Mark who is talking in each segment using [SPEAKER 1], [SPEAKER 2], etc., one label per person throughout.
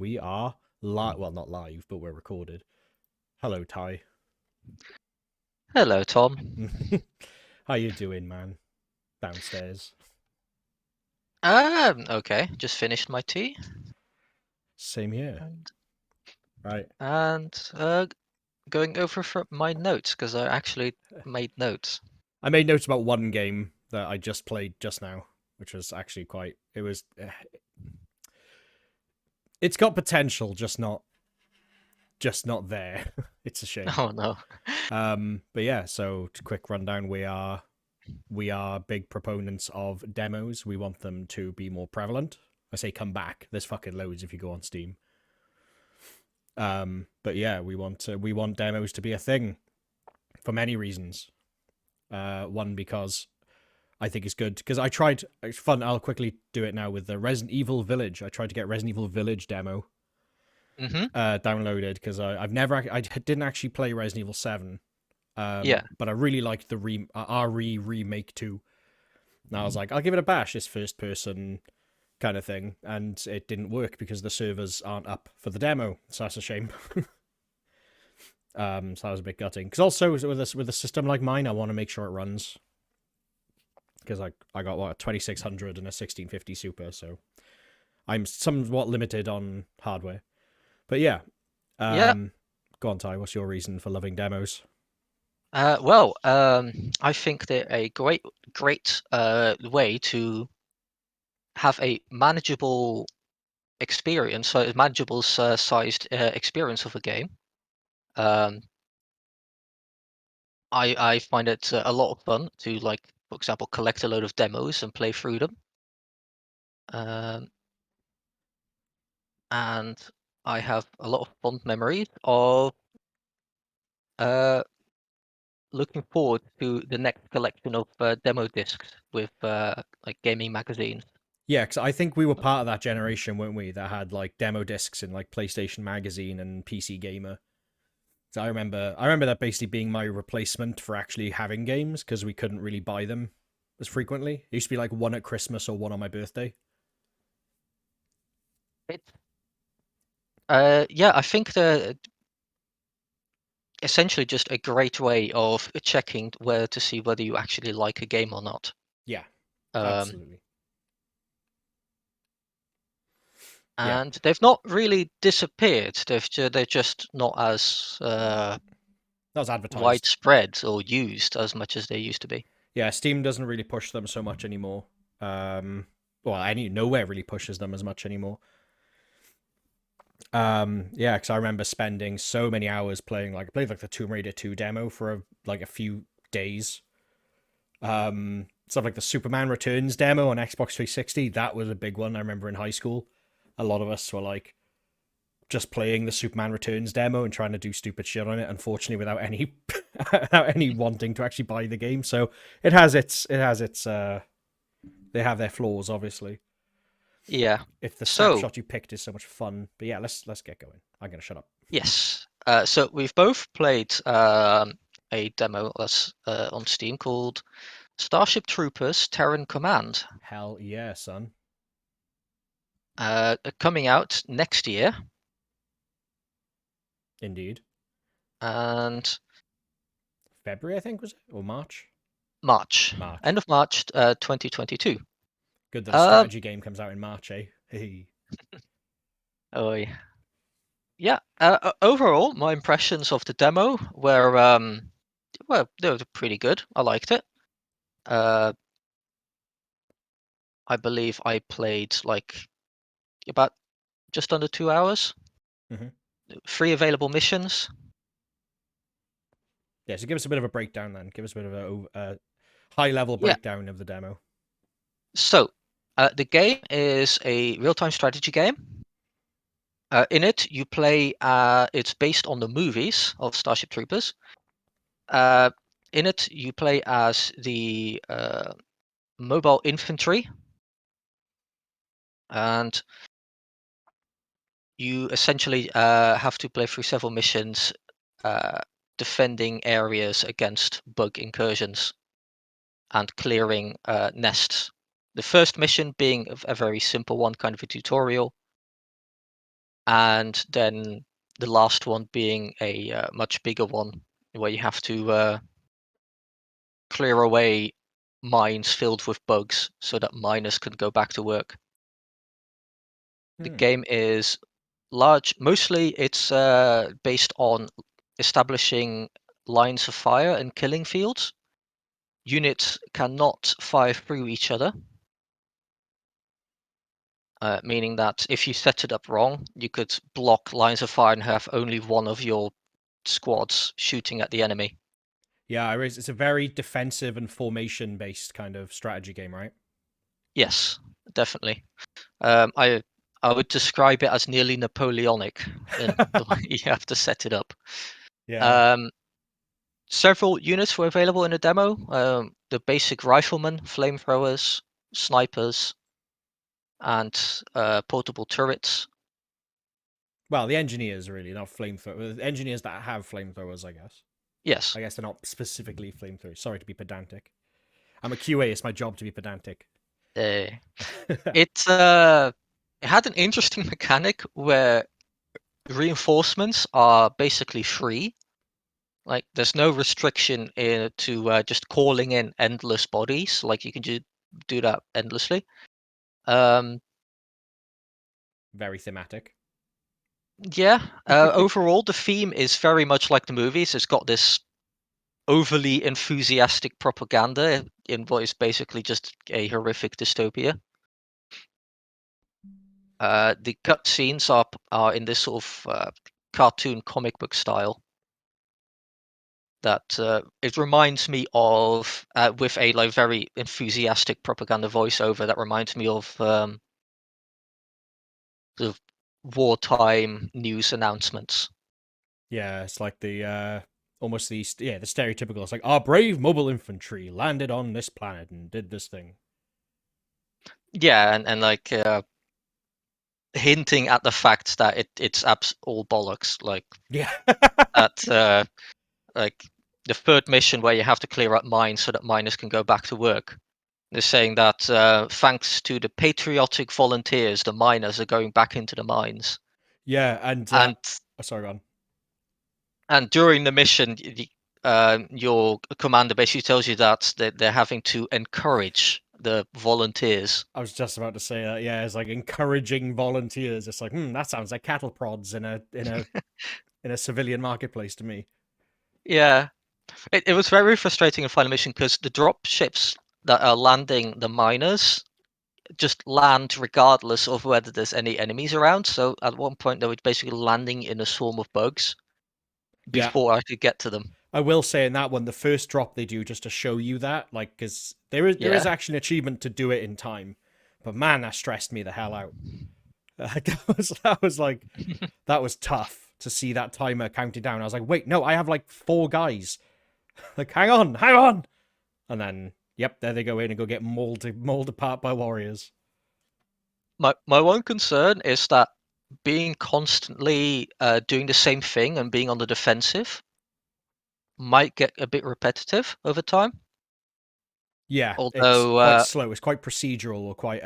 [SPEAKER 1] We are live. Well, not live, but we're recorded. Hello, Ty.
[SPEAKER 2] Hello, Tom.
[SPEAKER 1] How you doing, man? Downstairs.
[SPEAKER 2] Okay, just finished my tea
[SPEAKER 1] Same here.
[SPEAKER 2] and
[SPEAKER 1] Right.
[SPEAKER 2] and going over for my notes because I actually made notes.
[SPEAKER 1] I made notes about one game that I just played just now, which was actually quite. It was. It's got potential, just not there. It's a shame.
[SPEAKER 2] Oh no.
[SPEAKER 1] But yeah. So, quick rundown. We are big proponents of demos. We want them to be more prevalent. I say come back. There's fucking loads if you go on Steam. But yeah, we want demos to be a thing for many reasons. One, because I think it's good because I tried. It's fun. I'll quickly do it now with the Resident Evil Village. I tried to get Resident Evil Village demo
[SPEAKER 2] Mm-hmm.
[SPEAKER 1] downloaded because I've never I didn't actually play Resident Evil 7.
[SPEAKER 2] Yeah.
[SPEAKER 1] But I really liked the RE remake too. And I was like, I'll give it a bash. This first person kind of thing, and it didn't work because the servers aren't up for the demo. So that's a shame. So that was a bit gutting. Because also with a system like mine, I want to make sure it runs. Because I got what a 2600 and a 1650 Super, so I'm somewhat limited on hardware. But yeah,
[SPEAKER 2] Yeah.
[SPEAKER 1] go on, Ty. What's your reason for loving demos?
[SPEAKER 2] I think they're a great way to have a manageable experience, so a manageable sized experience of a game. Um, I find it a lot of fun to, like, for example, collect a load of demos and play through them. Um, and I have a lot of fond memories of uh, looking forward to the next collection of demo discs with like gaming magazines.
[SPEAKER 1] Yeah, because I think we were part of that generation, weren't we? That had like demo discs in like PlayStation Magazine and PC Gamer. So I remember that basically being my replacement for actually having games because we couldn't really buy them as frequently. It used to be like one at Christmas or one on my birthday.
[SPEAKER 2] It's yeah, I think they're essentially just a great way of checking where to see whether you actually like a game or not.
[SPEAKER 1] Yeah,
[SPEAKER 2] Um,
[SPEAKER 1] absolutely. Yeah,
[SPEAKER 2] and they've not really disappeared. They're just not as
[SPEAKER 1] that was advertised.
[SPEAKER 2] widespread or used as much as they used to be.
[SPEAKER 1] Yeah, Steam doesn't really push them so much anymore. Um, well, any nowhere really pushes them as much anymore. Yeah, because I remember spending so many hours playing. Like, I played like the Tomb Raider 2 demo for like a few days. Stuff like the Superman Returns demo on Xbox 360. That was a big one. I remember in high school, a lot of us were like just playing the Superman Returns demo and trying to do stupid shit on it. Unfortunately, without any without any wanting to actually buy the game. So it has its they have their flaws, obviously.
[SPEAKER 2] Yeah.
[SPEAKER 1] If the
[SPEAKER 2] So
[SPEAKER 1] snapshot you picked is so much fun, but yeah, let's get going. I'm gonna shut up.
[SPEAKER 2] yes. So we've both played a demo that's on Steam called Starship Troopers Terran Command,
[SPEAKER 1] Hell yeah, son.
[SPEAKER 2] coming out next year,
[SPEAKER 1] Indeed.
[SPEAKER 2] and
[SPEAKER 1] February, I think was it, or March?
[SPEAKER 2] March,
[SPEAKER 1] March.
[SPEAKER 2] end of March, 2022.
[SPEAKER 1] Good that a
[SPEAKER 2] Um,
[SPEAKER 1] strategy game comes out in March, eh? Hey.
[SPEAKER 2] oh yeah. Yeah. Overall, my impressions of the demo were well, they were pretty good. I liked it. Uh, I believe I played like about just under 2 hours.
[SPEAKER 1] Mm-hmm.
[SPEAKER 2] 3 available missions.
[SPEAKER 1] Yeah, so give us a bit of a breakdown then. Give us a bit of a high level
[SPEAKER 2] Yeah.
[SPEAKER 1] breakdown of the demo.
[SPEAKER 2] So, the game is a real-time strategy game. In it, you play. It's based on the movies of Starship Troopers. Uh, in it, you play as the mobile infantry, and you essentially have to play through several missions, uh, defending areas against bug incursions and clearing nests. The first mission being a very simple one, kind of a tutorial, and then the last one being a much bigger one where you have to clear away mines filled with bugs so that miners can go back to work. The
[SPEAKER 1] Hmm.
[SPEAKER 2] game is large. Mostly it's based on establishing lines of fire and killing fields. Units cannot fire through each other, meaning that if you set it up wrong, you could block lines of fire and have only one of your squads shooting at the enemy.
[SPEAKER 1] Yeah, it's a very defensive and formation based kind of strategy game, right?
[SPEAKER 2] Yes, definitely. I would describe it as nearly Napoleonic in the way you have to set it up.
[SPEAKER 1] Yeah.
[SPEAKER 2] Um, Several units were available in the demo. The basic riflemen, flamethrowers, snipers, and portable turrets.
[SPEAKER 1] Well, the engineers really, not flamethrowers. Engineers that have flamethrowers, I guess.
[SPEAKER 2] Yes,
[SPEAKER 1] I guess they're not specifically flamethrowers. Sorry to be pedantic. I'm a QA. It's my job to be pedantic.
[SPEAKER 2] uh, it had an interesting mechanic where reinforcements are basically free. Like there's no restriction to just calling in endless bodies. Like you can do that endlessly. Um,
[SPEAKER 1] Very thematic.
[SPEAKER 2] yeah. Overall, the theme is very much like the movies. It's got this overly enthusiastic propaganda in what is basically just a horrific dystopia. The cutscenes are in this sort of cartoon comic book style that it reminds me of with a like very enthusiastic propaganda voiceover that reminds me of sort of wartime news announcements.
[SPEAKER 1] Yeah, it's like the almost the the stereotypical. It's like our brave mobile infantry landed on this planet and did this thing.
[SPEAKER 2] Yeah, and like hinting at the fact that it's all bollocks.
[SPEAKER 1] Yeah.
[SPEAKER 2] That like the third mission where you have to clear up mines so that miners can go back to work. They're saying that thanks to the patriotic volunteers, the miners are going back into the mines.
[SPEAKER 1] Yeah, and
[SPEAKER 2] And
[SPEAKER 1] oh, sorry, go on.
[SPEAKER 2] during the mission, your commander basically tells you that they're having to encourage the volunteers.
[SPEAKER 1] I was just about to say that. Yeah, it's like encouraging volunteers. It's like, that sounds like cattle prods in a civilian marketplace to me.
[SPEAKER 2] Yeah, it was very frustrating in Final Mission because the drop ships that are landing the miners just land regardless of whether there's any enemies around. So at one point they were basically landing in a swarm of bugs
[SPEAKER 1] Yeah,
[SPEAKER 2] before I could get to them.
[SPEAKER 1] I will say in that one, the first drop they do just to show you that, like, because there is
[SPEAKER 2] Yeah.
[SPEAKER 1] actually an achievement to do it in time, but man, that stressed me the hell out. That was tough to see that timer counting down. I was like, wait, no, I have like 4 guys. Like, hang on, and then yep, there they go in and go get mauled apart by warriors.
[SPEAKER 2] My one concern is that being constantly doing the same thing and being on the defensive might get a bit repetitive over time.
[SPEAKER 1] Yeah, it's
[SPEAKER 2] Although,
[SPEAKER 1] quite slow. It's quite procedural or quite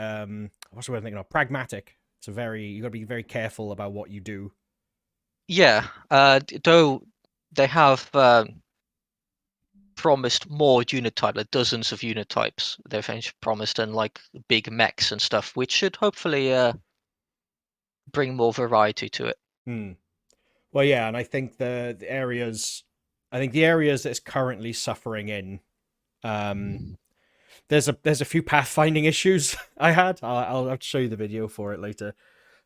[SPEAKER 1] what's the word I'm thinking of? Pragmatic. It's a very you got to be very careful about what you do.
[SPEAKER 2] yeah, though they have promised more unit type, like dozens of unit types. They've promised and like big mechs and stuff, which should hopefully bring more variety to it.
[SPEAKER 1] Hmm. Well, yeah, and I think I think the areas that it's currently suffering in, um, there's a few pathfinding issues I had. I'll have to show you the video for it later.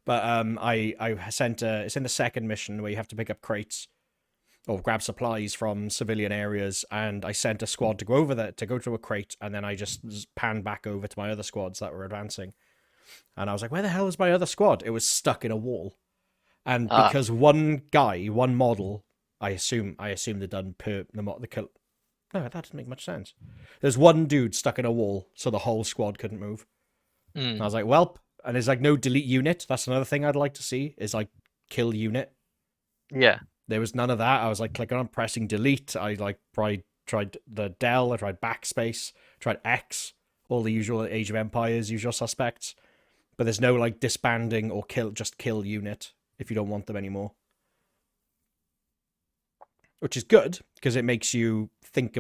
[SPEAKER 1] But I sent it's in the second mission where you have to pick up crates or grab supplies from civilian areas, and I sent a squad to go over there to go to a crate, and then I just panned back over to my other squads that were advancing, and I was like, where the hell is my other squad? It was stuck in a wall. And
[SPEAKER 2] Ah,
[SPEAKER 1] because one guy, one model, I assume they're done per the kill. No, that doesn't make much sense. There's one dude stuck in a wall, so the whole squad couldn't move. And I was like, welp. And there's like no delete unit. That's another thing I'd like to see is like kill unit.
[SPEAKER 2] yeah,
[SPEAKER 1] There was none of that. I was like clicking on pressing delete. I like tried the del. I tried backspace. Tried X. All the usual Age of Empires usual suspects. But there's no like disbanding or kill unit. if you don't want them anymore. Which is good because it makes you think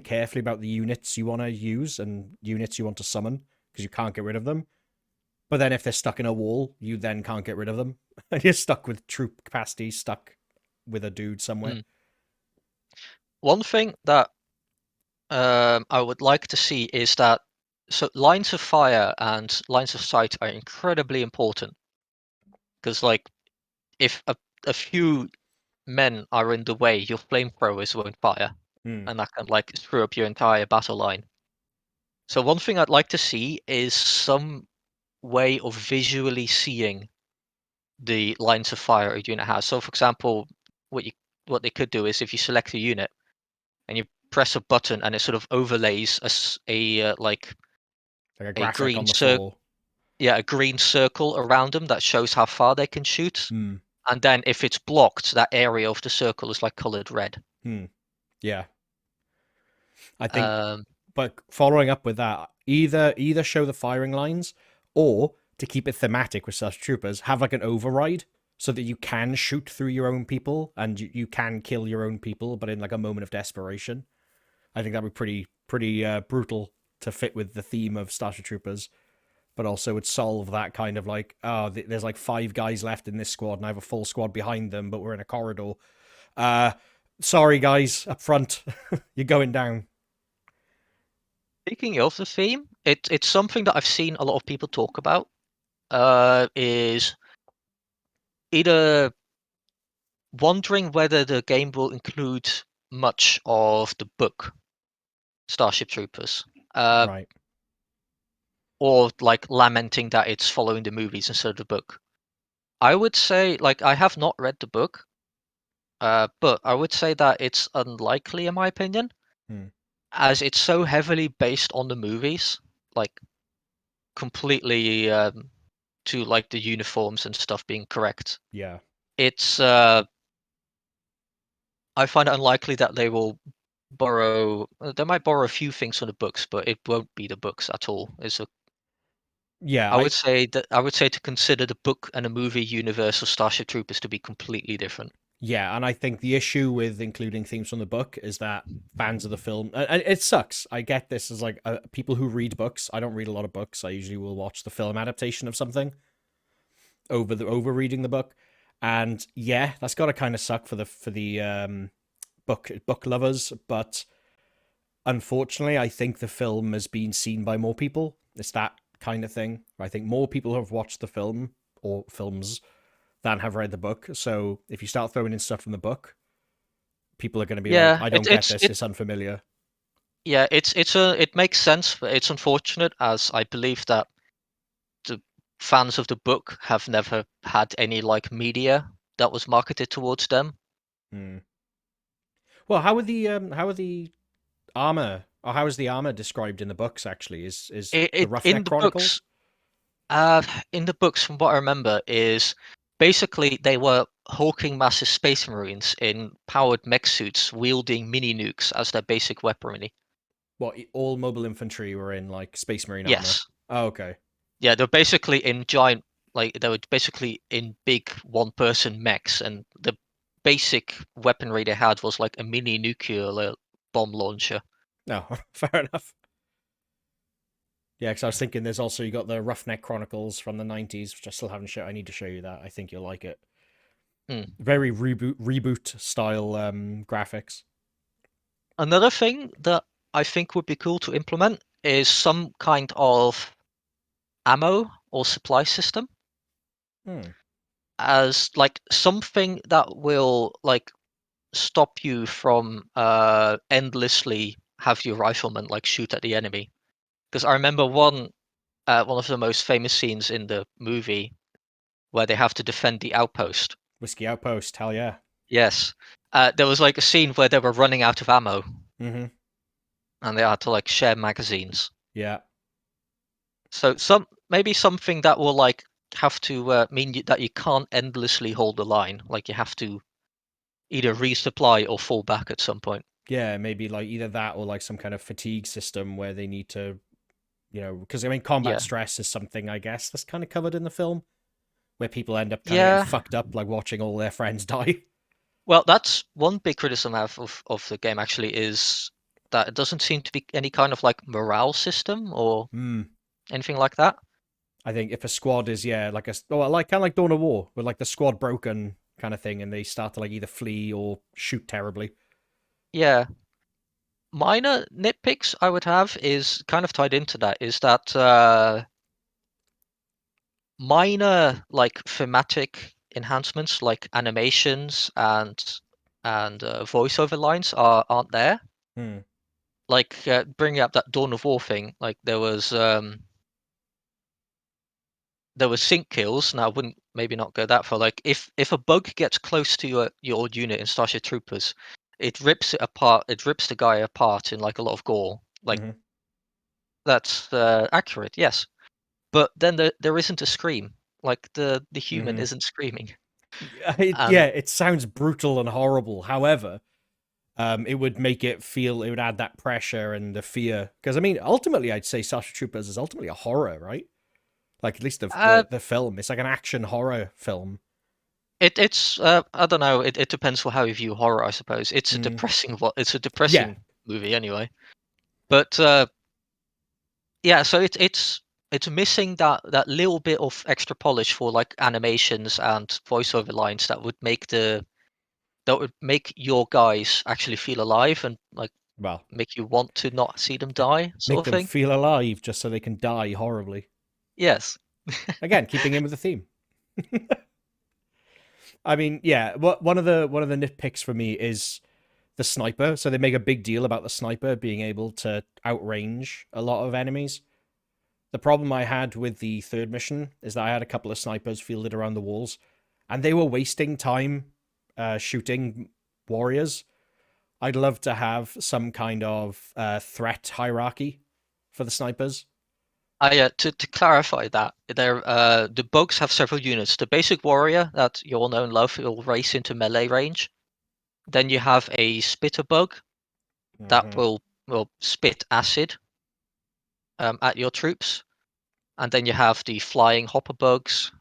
[SPEAKER 1] carefully about the units you want to use and units you want to summon because you can't get rid of them. But then if they're stuck in a wall, you then can't get rid of them. And you're stuck with troop capacity, stuck with a dude somewhere.
[SPEAKER 2] Mm. One thing that I would like to see is that so lines of fire and lines of sight are incredibly important because like if a few men are in the way, your flamethrowers won't fire,
[SPEAKER 1] Hmm.
[SPEAKER 2] and that can like screw up your entire battle line. So one thing I'd like to see is some way of visually seeing the lines of fire a unit has. So for example, what they could do is if you select a unit and you press a button and it sort of overlays like
[SPEAKER 1] Like a
[SPEAKER 2] a
[SPEAKER 1] graphic
[SPEAKER 2] green
[SPEAKER 1] on the floor.
[SPEAKER 2] a green circle around them that shows how far they can shoot.
[SPEAKER 1] Hmm.
[SPEAKER 2] And then if it's blocked, that area of the circle is like colored red.
[SPEAKER 1] Hmm. Yeah. I think,
[SPEAKER 2] Um,
[SPEAKER 1] but following up with that, either show the firing lines or to keep it thematic with such troopers, have like an override so that you can shoot through your own people and you can kill your own people, but in like a moment of desperation. I think that'd be pretty brutal to fit with the theme of Starship Troopers, but also would solve that kind of like, oh, there's like 5 guys left in this squad, and I have a full squad behind them, but we're in a corridor. Uh, sorry guys, up front, you're going down.
[SPEAKER 2] Speaking of the theme, it's something that I've seen a lot of people talk about. Is either wondering whether the game will include much of the book Starship Troopers, uh,
[SPEAKER 1] Right.
[SPEAKER 2] or like lamenting that it's following the movies instead of the book. I would say, like, I have not read the book, but I would say that it's unlikely, in my opinion,
[SPEAKER 1] Hmm.
[SPEAKER 2] as it's so heavily based on the movies, like completely to like the uniforms and stuff being correct.
[SPEAKER 1] Yeah.
[SPEAKER 2] It's I find it unlikely that they will borrow. They might borrow a few things from the books, but it won't be the books at all.
[SPEAKER 1] Yeah.
[SPEAKER 2] I would say to consider the book and the movie universe of Starship Troopers to be completely different.
[SPEAKER 1] Yeah, and I think the issue with including themes from the book is that fans of the film, and it sucks. I get this as like people who read books. I don't read a lot of books. I usually will watch the film adaptation of something over reading the book, and yeah, that's got to kind of suck for the book lovers. But unfortunately, I think the film has been seen by more people. It's that kind of thing. I think more people have watched the film or films than have read the book. So if you start throwing in stuff from the book, people are going to be like,
[SPEAKER 2] Yeah,
[SPEAKER 1] I don't get this. It's unfamiliar.
[SPEAKER 2] it makes sense, but it's unfortunate as I believe that the fans of the book have never had any like media that was marketed towards them.
[SPEAKER 1] Hmm. Well, how are the armor or how is the armor described in the books? Actually, is the
[SPEAKER 2] In
[SPEAKER 1] Roughneck
[SPEAKER 2] the books,
[SPEAKER 1] Chronicles?
[SPEAKER 2] uh, from what I remember, is basically they were hulking massive space marines in powered mech suits wielding mini nukes as their basic weaponry.
[SPEAKER 1] What all mobile infantry were in like Space Marine armor?
[SPEAKER 2] Yes,
[SPEAKER 1] Oh, okay.
[SPEAKER 2] yeah, they're basically in giant, like they were basically in big one-person mechs, and the basic weaponry they had was like a mini nuclear bomb launcher.
[SPEAKER 1] No, fair enough. Yeah, because I was thinking there's also you got the Roughneck Chronicles from the '90s, which I still haven't shown. I need to show you that. I think you'll like it.
[SPEAKER 2] Hmm.
[SPEAKER 1] Very reboot style graphics.
[SPEAKER 2] Another thing that I think would be cool to implement is some kind of ammo or supply system
[SPEAKER 1] Hmm.
[SPEAKER 2] as like something that will like stop you from endlessly have your rifleman like shoot at the enemy. Because I remember one of the most famous scenes in the movie where they have to defend the outpost.
[SPEAKER 1] Whiskey Outpost. Hell yeah.
[SPEAKER 2] Yes, there was like a scene where they were running out of ammo
[SPEAKER 1] Mm-hmm.
[SPEAKER 2] and they had to like share magazines.
[SPEAKER 1] Yeah.
[SPEAKER 2] So maybe something that will like have to mean that you can't endlessly hold the line. Like you have to either resupply or fall back at some point.
[SPEAKER 1] Yeah, maybe like either that or like some kind of fatigue system where they need to, because I mean, combat
[SPEAKER 2] Yeah,
[SPEAKER 1] stress is something I guess that's kind of covered in the film. where people end up kind of getting
[SPEAKER 2] Yeah.
[SPEAKER 1] fucked up, like watching all their friends die.
[SPEAKER 2] Well, that's one big criticism I have of the game actually is that it doesn't seem to be any kind of like morale system or
[SPEAKER 1] Hmm.
[SPEAKER 2] anything like that.
[SPEAKER 1] I think if a squad is like like kind of like Dawn of War, with like the squad broken kind of thing, and they start to like either flee or shoot terribly.
[SPEAKER 2] Yeah. Minor nitpicks I would have is kind of tied into that is that minor like thematic enhancements like animations and voiceover lines aren't there.
[SPEAKER 1] Hmm.
[SPEAKER 2] Like bringing up that Dawn of War thing, like there was sync kills. Now I wouldn't maybe not go that far. Like if a bug gets close to your unit in Starship Troopers, it rips it apart. It rips the guy apart in like a lot of gore. Like
[SPEAKER 1] Mm-hmm.
[SPEAKER 2] that's accurate, yes. But then there isn't a scream. Like the human
[SPEAKER 1] Mm-hmm.
[SPEAKER 2] isn't screaming.
[SPEAKER 1] Yeah,
[SPEAKER 2] And
[SPEAKER 1] it sounds brutal and horrible. However, it would make it feel, it would add that pressure and the fear. Because I mean, ultimately, I'd say Starship Troopers is ultimately a horror, right? Like at least
[SPEAKER 2] uh,
[SPEAKER 1] the film, it's like an action horror film.
[SPEAKER 2] it's I don't know. It depends on how you view horror, I suppose.
[SPEAKER 1] Mm.
[SPEAKER 2] It's a
[SPEAKER 1] Yeah,
[SPEAKER 2] depressing movie anyway. But yeah, so it's missing that little bit of extra polish for like animations and voiceover lines that would make your guys actually feel alive and like
[SPEAKER 1] well,
[SPEAKER 2] make you want to not see them die,
[SPEAKER 1] make
[SPEAKER 2] sort of
[SPEAKER 1] them
[SPEAKER 2] thing.
[SPEAKER 1] feel alive just so they can die horribly.
[SPEAKER 2] Yes.
[SPEAKER 1] Again, keeping in with the theme. I mean, yeah, one of the nitpicks for me is the sniper. So they make a big deal about the sniper being able to outrange a lot of enemies. The problem I had with the third mission is that I had a couple of snipers fielded around the walls, and they were wasting time shooting warriors. I'd love to have some kind of threat hierarchy for the snipers.
[SPEAKER 2] To clarify that, the bugs have several units. The basic warrior that you all know and love will race into melee range. Then you have a spitter bug that
[SPEAKER 1] Mm-hmm.
[SPEAKER 2] will spit acid at your troops. And then you have the flying hopper bugs.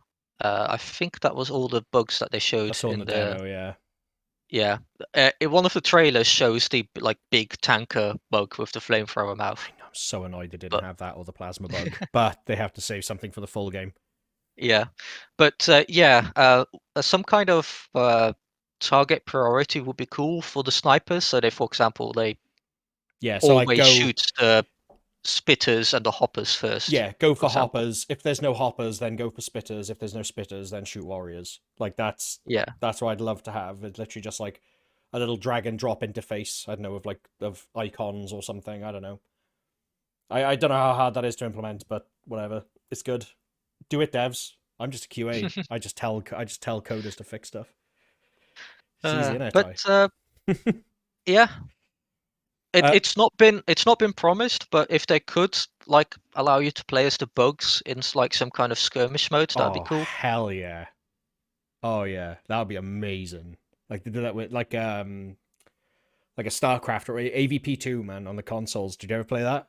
[SPEAKER 2] I think that was all the bugs that they
[SPEAKER 1] I
[SPEAKER 2] showed
[SPEAKER 1] saw in
[SPEAKER 2] in
[SPEAKER 1] the
[SPEAKER 2] the
[SPEAKER 1] demo, yeah.
[SPEAKER 2] yeah. One of the trailers shows the like big tanker bug with the flamethrower mouth.
[SPEAKER 1] I'm so annoyed they didn't
[SPEAKER 2] But
[SPEAKER 1] have that or the plasma bug, but they have to save something for the full game.
[SPEAKER 2] yeah, but yeah, some kind of target priority would be cool for the snipers. So they, for example, they
[SPEAKER 1] Yeah, so like
[SPEAKER 2] always
[SPEAKER 1] go
[SPEAKER 2] shoot the spitters and the hoppers first.
[SPEAKER 1] yeah, go
[SPEAKER 2] For
[SPEAKER 1] for
[SPEAKER 2] example,
[SPEAKER 1] hoppers. If there's no hoppers, then go for spitters. If there's no spitters, then shoot warriors. Like
[SPEAKER 2] yeah,
[SPEAKER 1] that's what I'd love to have. It's literally just like a little drag and drop interface. I don't know, of like of icons or something. I don't know. I don't know how hard that is to implement, but whatever. It's good. Do it, devs. I'm just a QA. I just tell coders to fix stuff. It's easy, isn't it,
[SPEAKER 2] but
[SPEAKER 1] Ty?
[SPEAKER 2] yeah,
[SPEAKER 1] uh,
[SPEAKER 2] it's not been promised, but if they could like allow you to play as the bugs in like some kind of skirmish mode, that'd be
[SPEAKER 1] oh
[SPEAKER 2] cool.
[SPEAKER 1] hell yeah. Oh yeah, that would be amazing. Like to do that with like a StarCraft or AVP2, man, on the consoles. Did you ever play that?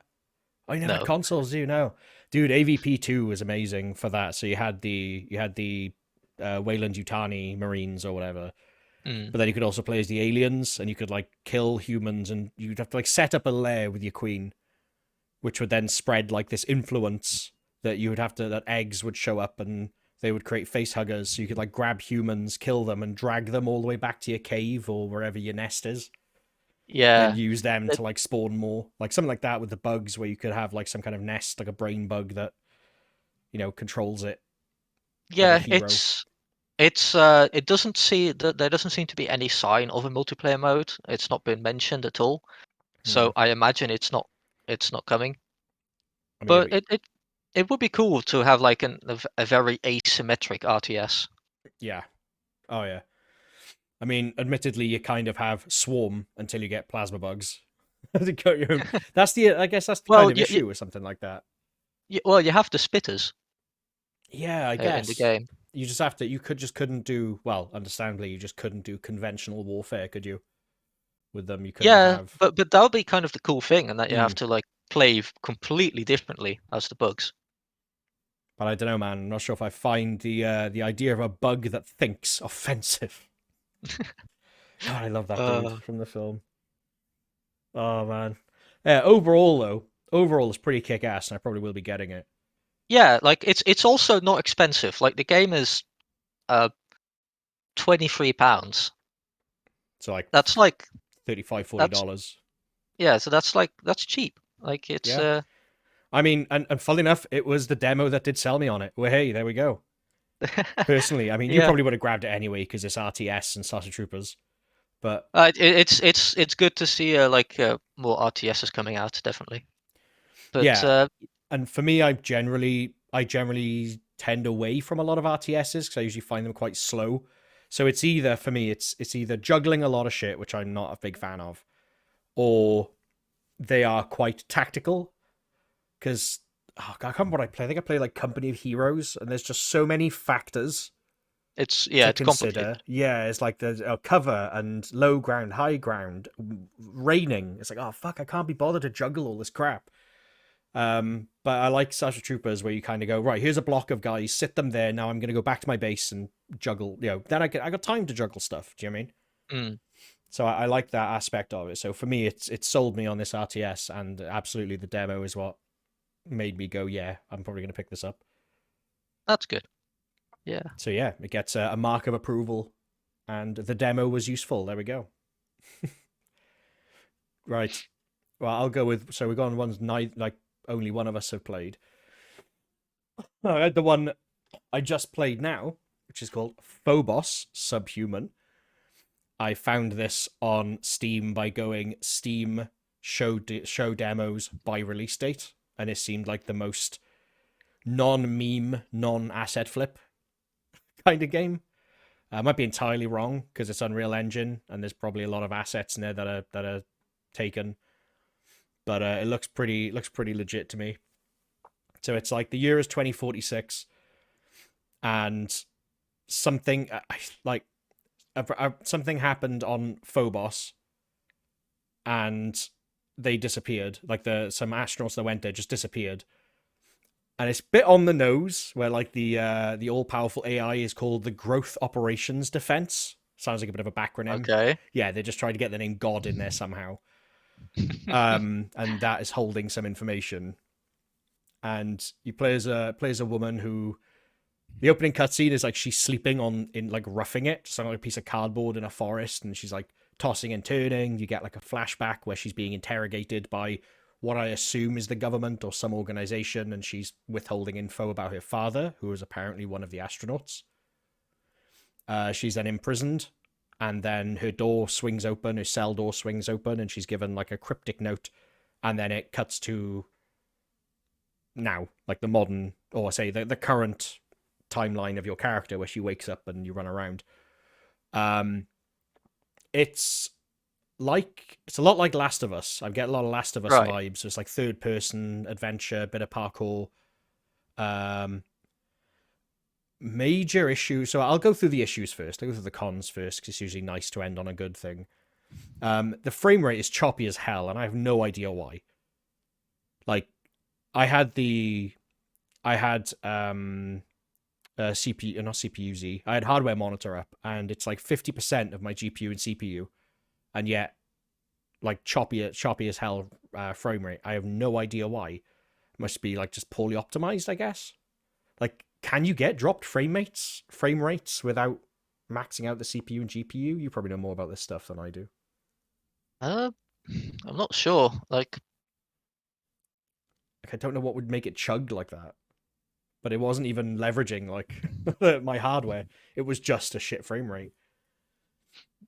[SPEAKER 1] Oh, you never had
[SPEAKER 2] No.
[SPEAKER 1] consoles, do you? No, dude. AVP2 was amazing for that. So you had the Wayland Yutani Marines or whatever,
[SPEAKER 2] Mm.
[SPEAKER 1] but then you could also play as the aliens, and you could like kill humans, and you'd have to like set up a lair with your queen, which would then spread like this influence that you would have to that eggs would show up and they would create face huggers. So you could like grab humans, kill them, and drag them all the way back to your cave or wherever your nest is. Then
[SPEAKER 2] Yeah.
[SPEAKER 1] use them
[SPEAKER 2] It-
[SPEAKER 1] to like spawn more, like something like that with the bugs, where you could have like some kind of nest, like a brain bug that controls it like a
[SPEAKER 2] yeah,
[SPEAKER 1] hero.
[SPEAKER 2] it doesn't see that there doesn't seem to be any sign of a multiplayer mode. It's not been mentioned at all.
[SPEAKER 1] Hmm.
[SPEAKER 2] So I imagine it's not coming.
[SPEAKER 1] I mean,
[SPEAKER 2] But it would be cool to have like a very asymmetric RTS.
[SPEAKER 1] yeah, oh yeah. I mean, admittedly, you kind of have swarm until you get plasma bugs. That's the I guess that's the kind
[SPEAKER 2] Well,
[SPEAKER 1] of issue with something like that.
[SPEAKER 2] well, you have the spitters
[SPEAKER 1] Yeah, I
[SPEAKER 2] in the
[SPEAKER 1] guess
[SPEAKER 2] game.
[SPEAKER 1] you just have to. You could just couldn't do well. Understandably, you just couldn't do conventional warfare, could you? With them, you couldn't
[SPEAKER 2] Yeah,
[SPEAKER 1] have.
[SPEAKER 2] but that would be kind of the cool thing, and that you have
[SPEAKER 1] Mm,
[SPEAKER 2] to like play completely differently as the bugs.
[SPEAKER 1] But I don't know, man. I'm not sure if I find the idea of a bug that thinks offensive. God, I love that dude
[SPEAKER 2] Uh,
[SPEAKER 1] from the film. Oh man. Yeah. Overall, though, overall it's pretty kick-ass, and I probably will be getting it.
[SPEAKER 2] yeah, like it's also not expensive. Like the game is uh £23.
[SPEAKER 1] So like
[SPEAKER 2] That's like
[SPEAKER 1] 35,
[SPEAKER 2] that's
[SPEAKER 1] $40.
[SPEAKER 2] yeah, so that's cheap. Like it's
[SPEAKER 1] Yeah. I mean, and funnily enough, it was the demo that did sell me on it. Well, hey, there we go. Personally, I mean, you
[SPEAKER 2] yeah.
[SPEAKER 1] probably would have grabbed it anyway because it's RTS and Starship Troopers. But
[SPEAKER 2] It's good to see more RTSs coming out, definitely. But
[SPEAKER 1] yeah, and for me, I generally tend away from a lot of RTSs because I usually find them quite slow. So it's either for me, it's either juggling a lot of shit, which I'm not a big fan of, or they are quite tactical. Because oh God, I can't remember what I play. I think I play like Company of Heroes, and there's just so many factors to
[SPEAKER 2] it's complicated.
[SPEAKER 1] consider. Yeah, it's like there's cover and low ground, high ground, raining. It's like, oh fuck, I can't be bothered to juggle all this crap. But I like Starship Troopers where you kind of go, right, here's a block of guys, sit them there. Now I'm gonna go back to my base and juggle. Then I got time to juggle stuff. Do you know what I mean?
[SPEAKER 2] Mm,
[SPEAKER 1] So I like that aspect of it. So for me, it's sold me on this RTS, and absolutely the demo is what made me go, yeah, I'm probably gonna pick this up.
[SPEAKER 2] that's good. Yeah.
[SPEAKER 1] So yeah, it gets a mark of approval, and the demo was useful. There we go. Right. Well, I'll go with. So we've gone ones like only one of us have played. I had the one I just played now, which is called Phobos Subhuman. I found this on Steam by going Steam show demos by release date, and it seemed like the most non-meme, non-asset flip kind of game. I might be entirely wrong because it's Unreal Engine and there's probably a lot of assets in there that are taken, but it looks pretty legit to me. So it's like the year is 2046, and something like something happened on Phobos, and they disappeared. Like some astronauts that went there just disappeared, and it's a bit on the nose. Where like the all powerful AI is called the Growth Operations Defense. Sounds like a bit of a backronym.
[SPEAKER 2] Okay.
[SPEAKER 1] Yeah, they're just trying to get the name God in there somehow. And that is holding some information. And you play as a woman who the opening cutscene is like she's sleeping in like roughing it, just on like a piece of cardboard in a forest, and she's like tossing and turning. You get like a flashback where she's being interrogated by what I assume is the government or some organization, and she's withholding info about her father, who was apparently one of the astronauts. She's then imprisoned, and then her door swings open, her cell door swings open, and she's given like a cryptic note, and then it cuts to now, like the modern, or say the current timeline of your character, where she wakes up and you run around. Um, it's it's a lot like Last of Us. I get a lot of Last of Us
[SPEAKER 2] Right.
[SPEAKER 1] vibes. So it's like third person adventure, bit of parkour. Um, Major issues. So I'll go through the issues first. I'll go through the cons first because it's usually nice to end on a good thing. The frame rate is choppy as hell, and I have no idea why. Like, I had CPU, not CPU Z. I had hardware monitor up, and it's like 50% of my GPU and CPU, and yet like choppy as hell frame rate. I have no idea why. Must be like just poorly optimized, I guess. Like, can you get dropped frame rates without maxing out the CPU and GPU? You probably know more about this stuff than I do.
[SPEAKER 2] Uh, I'm not sure. Like,
[SPEAKER 1] Like, I don't know what would make it chug like that. But it wasn't even leveraging like my hardware. It was just a shit frame rate.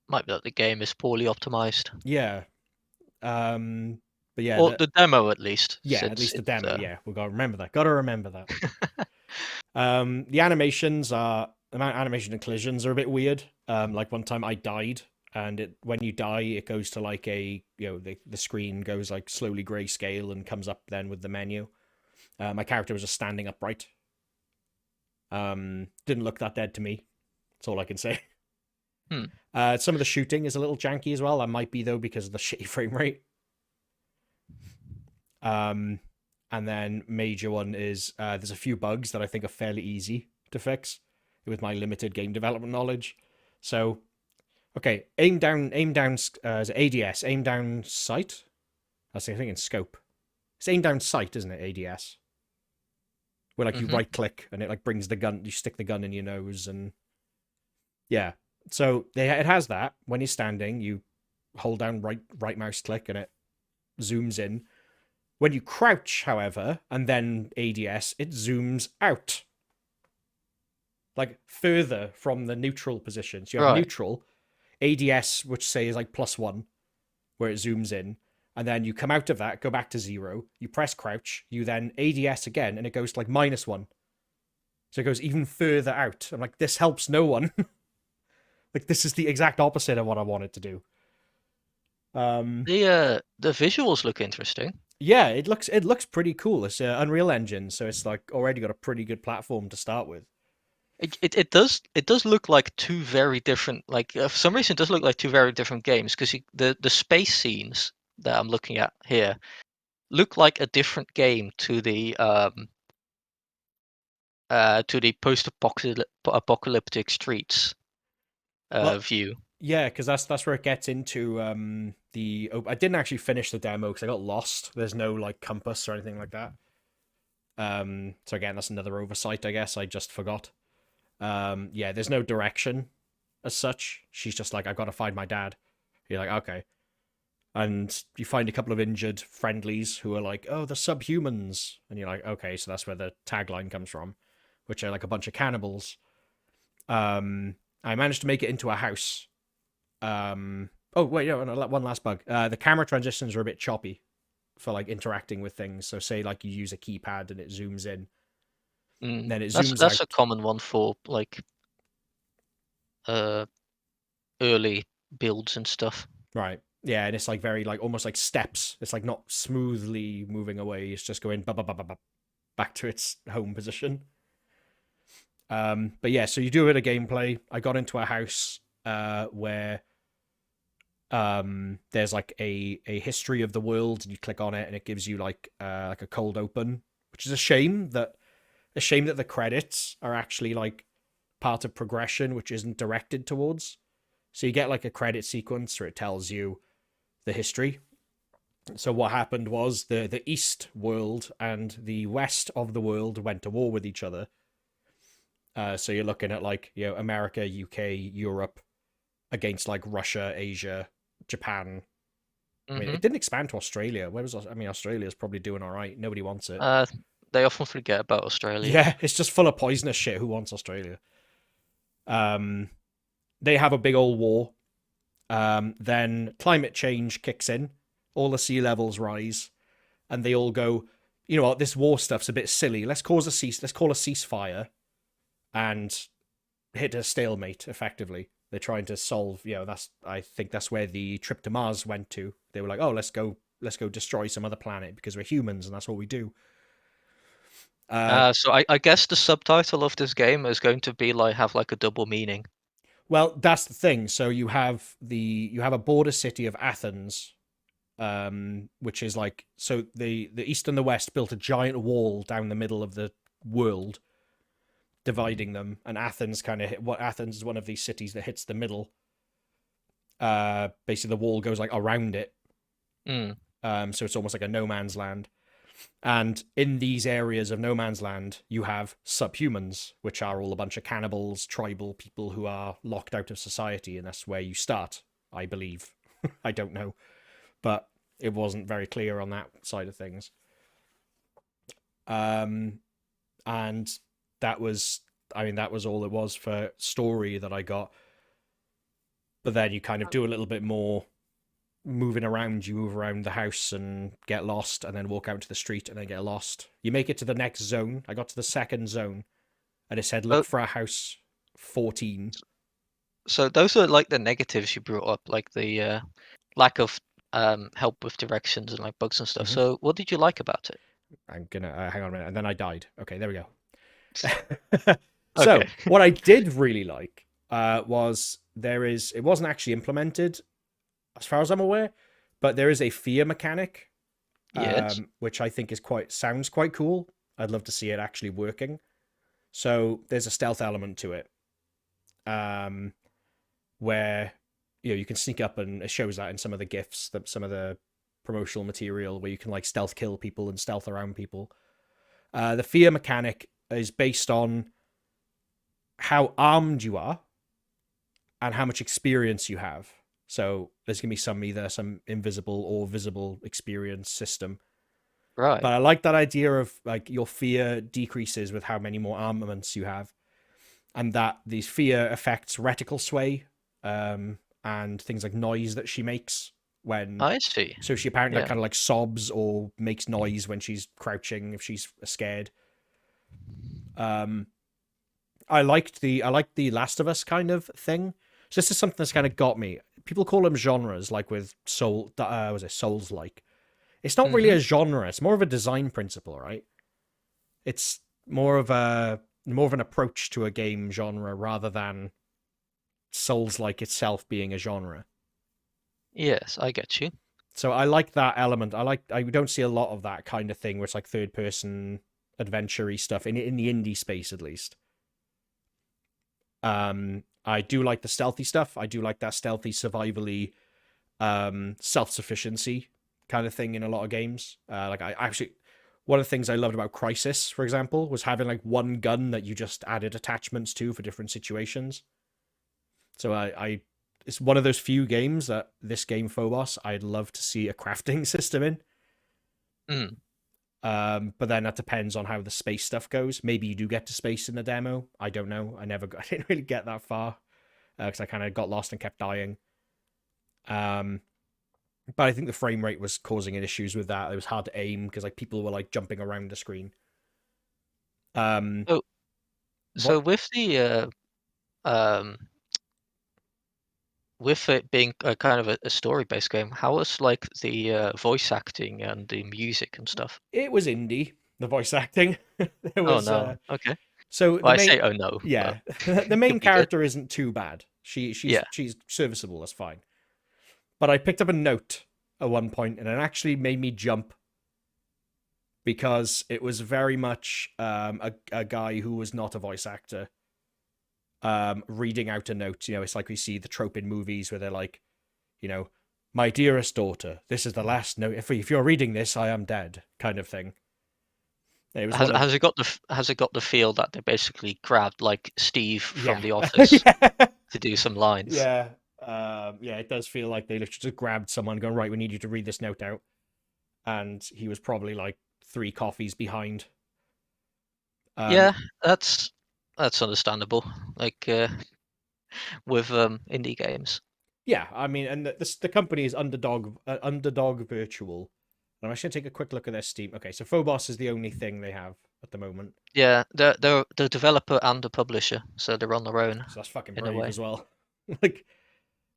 [SPEAKER 2] might be that the game is poorly optimized,
[SPEAKER 1] Yeah. Um. But yeah,
[SPEAKER 2] or the demo at least,
[SPEAKER 1] at
[SPEAKER 2] since
[SPEAKER 1] least the
[SPEAKER 2] it's.
[SPEAKER 1] demo. Yeah, we gotta remember that. Gotta remember that. The animations are animation and collisions are a bit weird. Like one time I died, and when you die, it goes to like the screen goes like slowly grayscale and comes up then with the menu. My character was just standing upright. Didn't look that dead to me. That's all I can say.
[SPEAKER 2] Hmm.
[SPEAKER 1] Some of the shooting is a little janky as well. That might be though because of the shitty frame rate. Um, And then major one is there's a few bugs that I think are fairly easy to fix with my limited game development knowledge. So, okay, aim down, is it ADS, aim down sight? I was thinking scope. It's aim down sight, isn't it, ADS? Where like you
[SPEAKER 2] Hmm.
[SPEAKER 1] right click and it like brings the gun, you stick the gun in your nose and yeah. So it has that. When you're standing, you hold down right mouse click and it zooms in. When you crouch, however, and then ADS, it zooms out. Like further from the neutral position. So you have
[SPEAKER 2] Right.
[SPEAKER 1] neutral, ADS, which say is like +1, where it zooms in. And then you come out of that, go back to 0, you press crouch, you then ADS again, and it goes to like -1. So it goes even further out. I'm like, this helps no one. Like this is the exact opposite of what I wanted to do. Um,
[SPEAKER 2] The visuals look interesting.
[SPEAKER 1] yeah, it looks pretty cool. It's Unreal Engine, so it's like already got a pretty good platform to start with.
[SPEAKER 2] It does look like two very different, like for some reason it does look like two very different games, because the space scenes that I'm looking at here look like a different game to the post-apocalyptic streets
[SPEAKER 1] Well,
[SPEAKER 2] view.
[SPEAKER 1] yeah, because that's where it gets into I didn't actually finish the demo because I got lost. There's no like compass or anything like that. So again, that's another oversight, I guess. I just forgot. Yeah, there's no direction as such. She's just like, I've got to find my dad. You're like, okay. And you find a couple of injured friendlies who are like, oh, the subhumans. And you're like, okay, so that's where the tagline comes from, which are like a bunch of cannibals. I managed to make it into a house. Oh, wait, no, one last bug. The camera transitions are a bit choppy for like interacting with things. So, say, like, you use a keypad and it zooms in, then it
[SPEAKER 2] That's
[SPEAKER 1] zooms
[SPEAKER 2] that's a
[SPEAKER 1] out.
[SPEAKER 2] common one for like uh early builds and stuff.
[SPEAKER 1] Right. Yeah, and it's like very like almost like steps. It's like not smoothly moving away. It's just going back to its home position. But yeah, so you do a bit of gameplay. I got into a house where there's like a history of the world, and you click on it, and it gives you like a cold open, which is a shame that the credits are actually like part of progression, which isn't directed towards. So you get like a credit sequence where it tells you the history. So what happened was the East world and the West of the world went to war with each other. So you're looking at like America, UK, Europe against like Russia, Asia, Japan. I mean,
[SPEAKER 2] Hmm.
[SPEAKER 1] it didn't expand to Australia. Where was I mean, Australia's probably doing all right. Nobody wants it.
[SPEAKER 2] Uh, they often forget about Australia.
[SPEAKER 1] Yeah, it's just full of poisonous shit. Who wants Australia? Um, they have a big old war. Then climate change kicks in. All the sea levels rise, and they all go, you know what? This war stuff's a bit silly. Let's call a ceasefire, and hit a stalemate. Effectively, they're trying to solve. I think that's where the trip to Mars went to. They were like, oh, let's go destroy some other planet because we're humans and that's what we do. Uh,
[SPEAKER 2] So I guess the subtitle of this game is going to be like have like a double meaning.
[SPEAKER 1] well, that's the thing. So you have a border city of Athens, which is like, so the east and the west built a giant wall down the middle of the world, dividing them, and Athens kind of Athens is one of these cities that hits the middle. Basically, the wall goes like around it,
[SPEAKER 2] Mm.
[SPEAKER 1] so it's almost like a no man's land. And in these areas of no man's land, you have subhumans, which are all a bunch of cannibals, tribal people who are locked out of society, and that's where you start, I believe. I don't know, but it wasn't very clear on that side of things. Um, and that was all it was for story that I got. But then you kind of do a little bit more moving around. You move around the house and get lost, and then walk out to the street and then get lost. You make it to the next zone. I got to the second zone, and it said,
[SPEAKER 2] Oh,
[SPEAKER 1] look for a house 14.
[SPEAKER 2] so those are like the negatives you brought up, like the lack of help with directions and like bugs and stuff.
[SPEAKER 1] Mm-hmm.
[SPEAKER 2] So what did you like about it?
[SPEAKER 1] I'm gonna hang on a minute, and then I died. Okay, there we go. So
[SPEAKER 2] Okay.
[SPEAKER 1] what I did really like was it wasn't actually implemented as far as I'm aware, but there is a fear mechanic
[SPEAKER 2] Yes.
[SPEAKER 1] which I think is sounds quite cool. I'd love to see it actually working. So there's a stealth element to it, um, where you can sneak up, and it shows that in some of the gifs, some of the promotional material where you can like stealth kill people and stealth around people. The fear mechanic is based on how armed you are and how much experience you have. So there's gonna be either some invisible or visible experience system.
[SPEAKER 2] Right.
[SPEAKER 1] But I like that idea of like your fear decreases with how many more armaments you have, and that these fear affects reticle sway, and things like noise that she makes when.
[SPEAKER 2] I see.
[SPEAKER 1] So she apparently like
[SPEAKER 2] Yeah.
[SPEAKER 1] kind of like sobs or makes noise when she's crouching if she's scared. Um, I liked the Last of Us kind of thing. So this is something that's kind of got me. People call them genres, like with was it Souls like? It's not really
[SPEAKER 2] Mm-hmm.
[SPEAKER 1] a genre. It's more of a design principle, right? It's more of an approach to a game genre rather than Souls like itself being a genre.
[SPEAKER 2] Yes, I get you.
[SPEAKER 1] So I like that element. I don't see a lot of that kind of thing where it's like third person adventure-y stuff in the indie space at least. I do like the stealthy stuff. I do like that stealthy survivally self-sufficiency kind of thing in a lot of games. Like I actually one of the things I loved about Crisis, for example, was having like one gun that you just added attachments to for different situations. So I it's one of those few games that this game Phobos I'd love to see a crafting system in.
[SPEAKER 2] Mm.
[SPEAKER 1] But then that depends on how the space stuff goes. Maybe you do get to space in the demo. I don't know. I didn't really get that far because I kind of got lost and kept dying. Um, but I think the frame rate was causing issues with that. It was hard to aim because like people were like jumping around the screen. Um,
[SPEAKER 2] So, so
[SPEAKER 1] what
[SPEAKER 2] with the um, with it being a kind of a story-based game, how was like the voice acting and the music and stuff?
[SPEAKER 1] It was indie. The voice acting. There
[SPEAKER 2] Oh
[SPEAKER 1] was
[SPEAKER 2] no. Okay.
[SPEAKER 1] so
[SPEAKER 2] Well,
[SPEAKER 1] the
[SPEAKER 2] I say
[SPEAKER 1] main
[SPEAKER 2] oh no, but
[SPEAKER 1] yeah the
[SPEAKER 2] it
[SPEAKER 1] main
[SPEAKER 2] could be good.
[SPEAKER 1] character isn't too bad. She's
[SPEAKER 2] Yeah.
[SPEAKER 1] she's serviceable. That's fine. But I picked up a note at one point, and it actually made me jump because it was very much a guy who was not a voice actor reading out a note. It's like we see the trope in movies where they're like, you know, my dearest daughter, this is the last note. If you're reading this, I am dead, kind of thing. It was
[SPEAKER 2] Has
[SPEAKER 1] one of
[SPEAKER 2] has it got has it got the feel that they basically grabbed like Steve from
[SPEAKER 1] yeah,
[SPEAKER 2] The Office
[SPEAKER 1] yeah,
[SPEAKER 2] to do some lines?
[SPEAKER 1] yeah. Yeah, it does feel like they literally just grabbed someone, going right. We need you to read this note out, and he was probably like 3 coffees behind. Um,
[SPEAKER 2] Yeah, that's understandable. Like with indie games.
[SPEAKER 1] yeah, I mean, and the company is Underdog Virtual. And I'm actually gonna take a quick look at their Steam. Okay, so Phobos is the only thing they have at the moment,
[SPEAKER 2] Yeah, they're the developer and the publisher, so they're on their own
[SPEAKER 1] so that's fucking
[SPEAKER 2] in a
[SPEAKER 1] brave
[SPEAKER 2] way.
[SPEAKER 1] as well. Like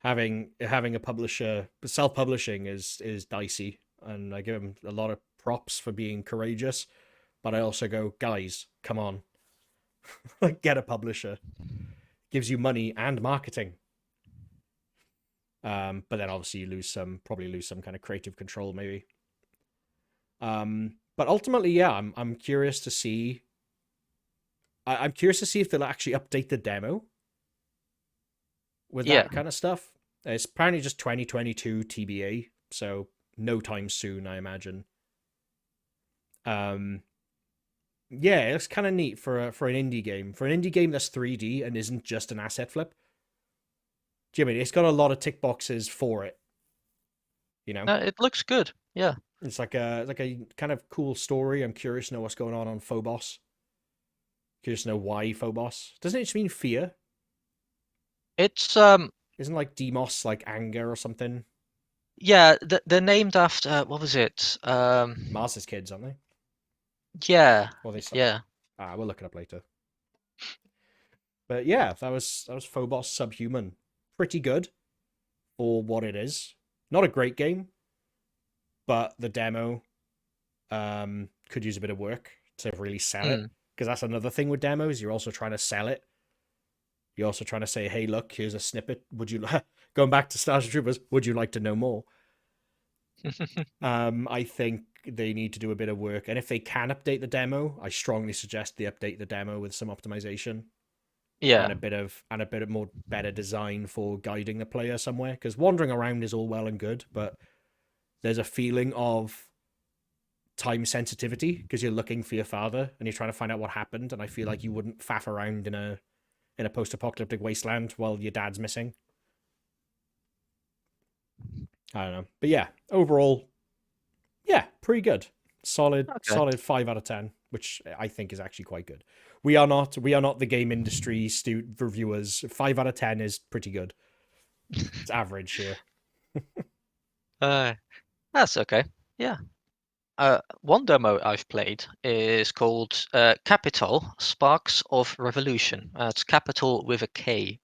[SPEAKER 1] having a publisher, self-publishing is dicey, and I give them a lot of props for being courageous. But I also go, guys, come on, like get a publisher. Gives you money and marketing. But then obviously you probably lose some kind of creative control, maybe. But ultimately, yeah, I'm curious to see. I'm curious to see if they'll actually update the demo with
[SPEAKER 2] Yeah.
[SPEAKER 1] that kind of stuff. It's apparently just 2022 TBA, so no time soon, I imagine. Um, yeah, it's kind of neat for an indie game. For an indie game that's 3D and isn't just an asset flip. Do you know what I mean? It's got a lot of tick boxes for it. You know,
[SPEAKER 2] It looks good. Yeah.
[SPEAKER 1] it's like a kind of cool story. I'm curious to know what's going on Phobos. Curious to know why Phobos. Doesn't it just mean fear?
[SPEAKER 2] It's
[SPEAKER 1] Isn't like Demos like anger or something?
[SPEAKER 2] yeah, they're named after what was it?
[SPEAKER 1] Mars's kids, aren't they?
[SPEAKER 2] Yeah.
[SPEAKER 1] Or they some.
[SPEAKER 2] Yeah.
[SPEAKER 1] We'll look it up later. But yeah, that was Phobos Subhuman. Pretty good for what it is. Not a great game, but the demo could use a bit of work to really sell it.
[SPEAKER 2] Mm.
[SPEAKER 1] Because that's another thing with demos. You're also trying to sell it. You're also trying to say, hey, look, here's a snippet. Would you going back to Starship Troopers? Would you like to know more? I think they need to do a bit of work. And if they can update the demo, I strongly suggest they update the demo with some optimization
[SPEAKER 2] Yeah.
[SPEAKER 1] and a bit of more better design for guiding the player somewhere. Because wandering around is all well and good, but there's a feeling of time sensitivity because you're looking for your father and you're trying to find out what happened. And I feel like you wouldn't faff around in a post-apocalyptic wasteland while your dad's missing. I don't know, but yeah, overall, yeah, pretty good.
[SPEAKER 2] Okay.
[SPEAKER 1] Solid 5 out of 10, which I think is actually quite good. We are not the game industry reviewers. 5 out of 10 is pretty good. It's average here.
[SPEAKER 2] Uh, that's okay. Yeah. One demo I've played is called Kapital Sparks of Revolution. It's Capital with a K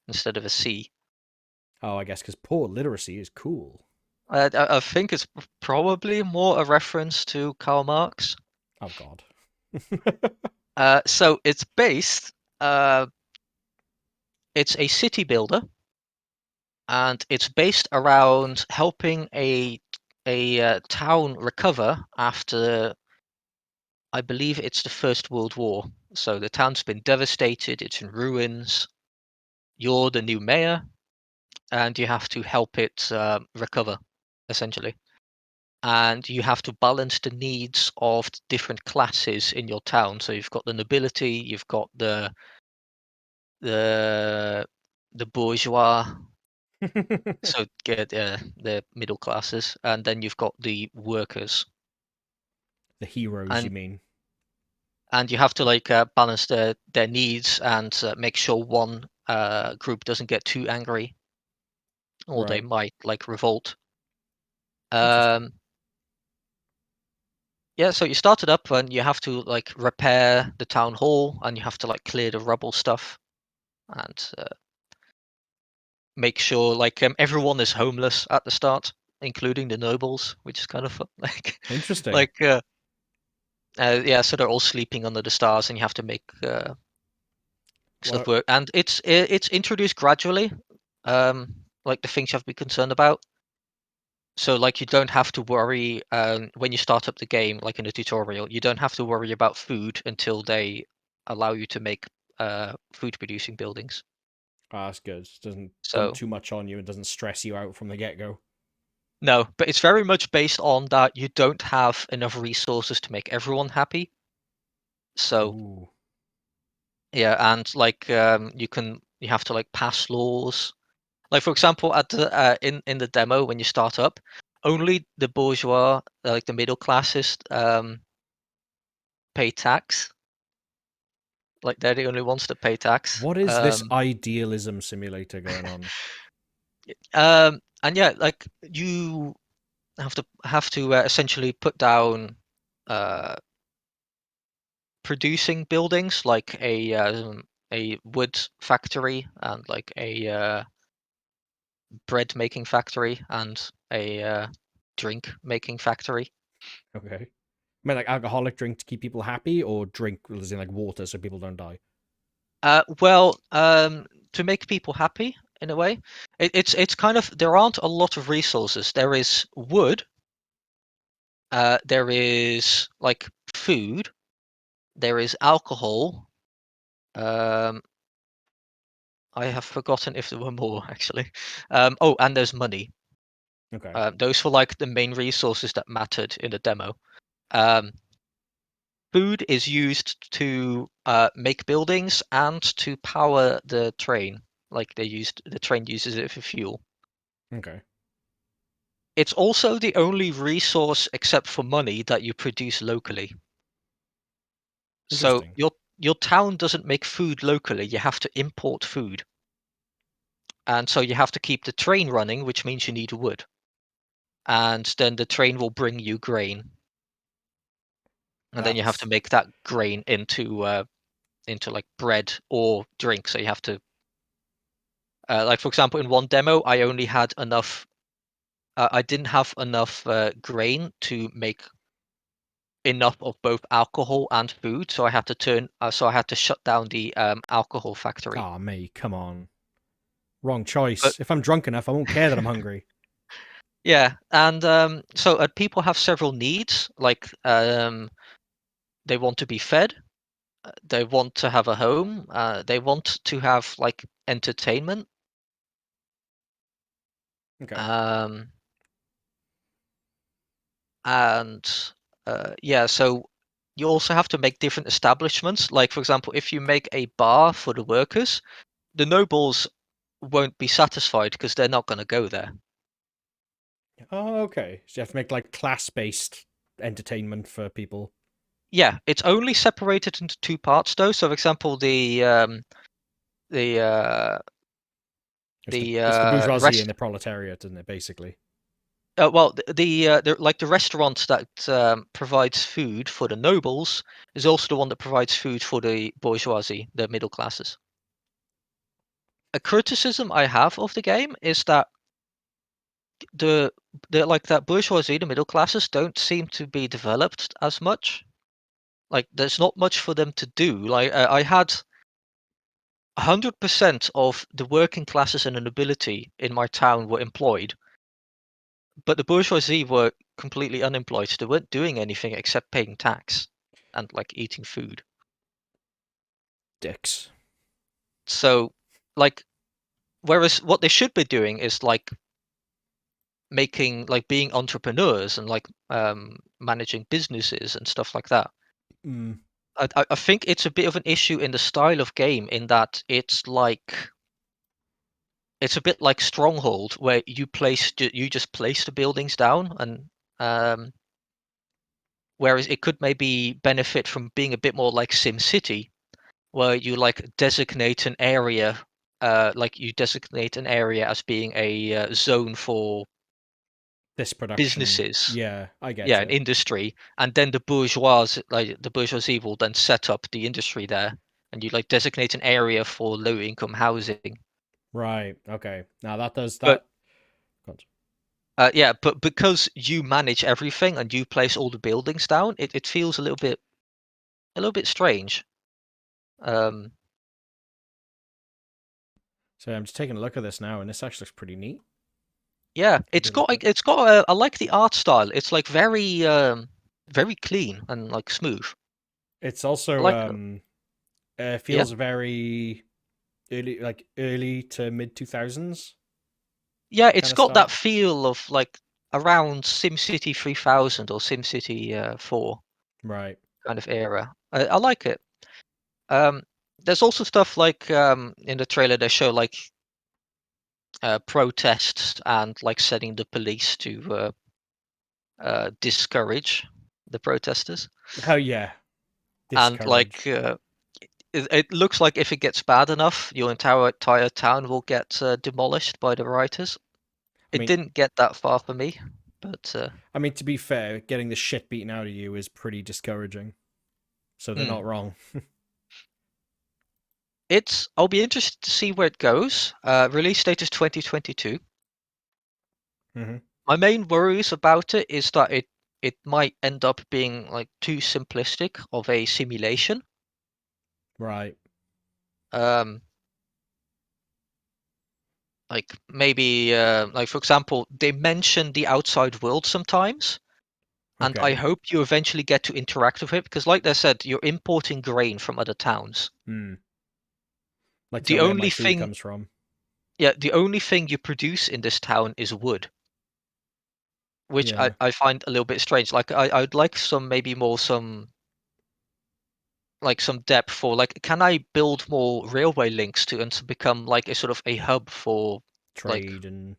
[SPEAKER 2] instead of a C.
[SPEAKER 1] Oh, I guess because poor literacy is cool.
[SPEAKER 2] I think it's probably more a reference to Karl Marx.
[SPEAKER 1] Oh God.
[SPEAKER 2] So it's based. Uh, it's a city builder, and it's based around helping a town recover after, I believe it's the First World War. So the town's been devastated, it's in ruins. You're the new mayor, and you have to help it recover, essentially. And you have to balance the needs of different classes in your town. So you've got the nobility, you've got the the bourgeois, so get the middle classes, and then you've got the workers,
[SPEAKER 1] The heroes, you
[SPEAKER 2] and
[SPEAKER 1] mean?
[SPEAKER 2] you have to like balance their needs and make sure one group doesn't get too angry, or they
[SPEAKER 1] Right.
[SPEAKER 2] might like revolt.
[SPEAKER 1] Interesting.
[SPEAKER 2] Um, yeah, so you start it up and you have to like repair the town hall, and you have to like clear the rubble stuff, and make sure like everyone is homeless at the start, including the nobles, which is kind of fun.
[SPEAKER 1] Interesting.
[SPEAKER 2] Like yeah, so they're all sleeping under the stars, and you have to make stuff
[SPEAKER 1] What?
[SPEAKER 2] work. And it's introduced gradually, like the things you have to be concerned about. So like you don't have to worry when you start up the game, like in the tutorial, you don't have to worry about food until they allow you to make food producing buildings.
[SPEAKER 1] Ah, that's good. Doesn't dump
[SPEAKER 2] So
[SPEAKER 1] too much on you and doesn't stress you out from the get go.
[SPEAKER 2] no, but it's very much based on that you don't have enough resources to make everyone happy. So
[SPEAKER 1] Ooh.
[SPEAKER 2] yeah, and like you have to like pass laws. Like for example, at the in the demo when you start up, only the bourgeois, like the middle classes, pay tax. Like they're the only ones that pay tax.
[SPEAKER 1] What is this idealism simulator going on?
[SPEAKER 2] And yeah, like you have to essentially put down uh producing buildings like a wood factory, and like a bread making factory, and a drink making factory.
[SPEAKER 1] Okay. I mean, like alcoholic drink to keep people happy, or drink as in like water so people don't die.
[SPEAKER 2] Well, to make people happy in a way, it's kind of, there aren't a lot of resources. There is wood, there is like food, there is alcohol. Um, I have forgotten if there were more actually. Oh, and there's money.
[SPEAKER 1] Okay.
[SPEAKER 2] Those were like the main resources that mattered in the demo. Um, Food is used to make buildings and to power the train. Like the train uses it for fuel.
[SPEAKER 1] Okay.
[SPEAKER 2] It's also the only resource except for money that you produce locally. So
[SPEAKER 1] Interesting.
[SPEAKER 2] your town doesn't make food locally. You have to import food. And so you have to keep the train running, which means you need wood. And then the train will bring you grain. And then you have to
[SPEAKER 1] That's
[SPEAKER 2] make that grain into like bread or drink. So you have to like for example, in one demo, I only had enough. I didn't have enough grain to make enough of both alcohol and food, so I had to so I had to shut down the alcohol factory.
[SPEAKER 1] ah, me. Come on. Wrong
[SPEAKER 2] But
[SPEAKER 1] choice. If I'm drunk enough, I won't care that I'm hungry.
[SPEAKER 2] Yeah, and so people have several needs, like they want to be fed, they want to have a home, they want to have like entertainment,
[SPEAKER 1] Okay.
[SPEAKER 2] um, and yeah, so you also have to make different establishments. Like for example, if you make a bar for the workers, the nobles won't be satisfied because they're not going to go there.
[SPEAKER 1] Oh, okay. So you have to make like class-based entertainment for people.
[SPEAKER 2] Yeah, it's only separated into two parts though. So, for example, the uh,
[SPEAKER 1] It's the bourgeoisie and
[SPEAKER 2] rest
[SPEAKER 1] the proletariat, isn't it? Basically.
[SPEAKER 2] well the like the restaurant that provides food for the nobles is also the one that provides food for the bourgeoisie, the middle classes. A criticism I have of the game is that the like that bourgeoisie, the middle classes, don't seem to be developed as much. Like there's not much for them to do. Like I had 100% of the working classes and the nobility in my town were employed, but the bourgeoisie were completely unemployed. They weren't doing anything except paying tax and like eating food.
[SPEAKER 1] Dicks.
[SPEAKER 2] So, like, whereas what they should be doing is like making like being entrepreneurs and like managing businesses and stuff like that.
[SPEAKER 1] Mm.
[SPEAKER 2] I think it's a bit of an issue in the style of game in that it's a bit like Stronghold where you just place the buildings down and um whereas it could maybe benefit from being a bit more like SimCity where you like designate an area like you designate an area as being a zone for
[SPEAKER 1] This production.
[SPEAKER 2] businesses,
[SPEAKER 1] Yeah, I get
[SPEAKER 2] yeah, an
[SPEAKER 1] you.
[SPEAKER 2] industry, and then the bourgeoisie will then set up the industry there, and you like designate an area for low income housing.
[SPEAKER 1] Right. Okay. Now that does
[SPEAKER 2] But
[SPEAKER 1] that. God.
[SPEAKER 2] yeah, but because you manage everything and you place all the buildings down, it feels a little bit strange. Um,
[SPEAKER 1] So I'm just taking a look at this now, and this actually looks pretty neat.
[SPEAKER 2] yeah,
[SPEAKER 1] I do like it.
[SPEAKER 2] it's got I like the art style. It's like very clean and like smooth.
[SPEAKER 1] It's
[SPEAKER 2] I
[SPEAKER 1] also
[SPEAKER 2] like it. Yeah.
[SPEAKER 1] feels very early to mid 2000s
[SPEAKER 2] Yeah,
[SPEAKER 1] kind
[SPEAKER 2] it's
[SPEAKER 1] of
[SPEAKER 2] got that
[SPEAKER 1] style.
[SPEAKER 2] feel of like around SimCity 3000 or SimCity 4
[SPEAKER 1] Right.
[SPEAKER 2] kind of era. I like it. Um, there's also stuff like in the trailer they show like protests and like setting the police to discourage the protesters.
[SPEAKER 1] Oh yeah,
[SPEAKER 2] And like
[SPEAKER 1] discourage.
[SPEAKER 2] it looks like if it gets bad enough, your entire town will get demolished by the rioters.
[SPEAKER 1] I
[SPEAKER 2] It
[SPEAKER 1] mean,
[SPEAKER 2] didn't get that far for me, but
[SPEAKER 1] to be fair, getting the shit beaten out of you is pretty discouraging. So they're
[SPEAKER 2] hmm.
[SPEAKER 1] not wrong.
[SPEAKER 2] I'll be interested to see where it goes. Release date is 2022.
[SPEAKER 1] Hmm.
[SPEAKER 2] My main worries about it is that it might end up being like too simplistic of a simulation.
[SPEAKER 1] Right.
[SPEAKER 2] Um, like maybe like for example, they mention the outside world sometimes, and I
[SPEAKER 1] Okay.
[SPEAKER 2] hope you eventually get to interact with it because, like they said, you're importing grain from other towns.
[SPEAKER 1] Hmm. Like to
[SPEAKER 2] The
[SPEAKER 1] know where my
[SPEAKER 2] only
[SPEAKER 1] food
[SPEAKER 2] thing,
[SPEAKER 1] comes from.
[SPEAKER 2] yeah, the only thing you produce in this town is wood, which
[SPEAKER 1] Yeah.
[SPEAKER 2] I find a little bit strange. Like I'd like some maybe more some depth for like can I build more railway links to and to become like a sort of a hub for like
[SPEAKER 1] Trade and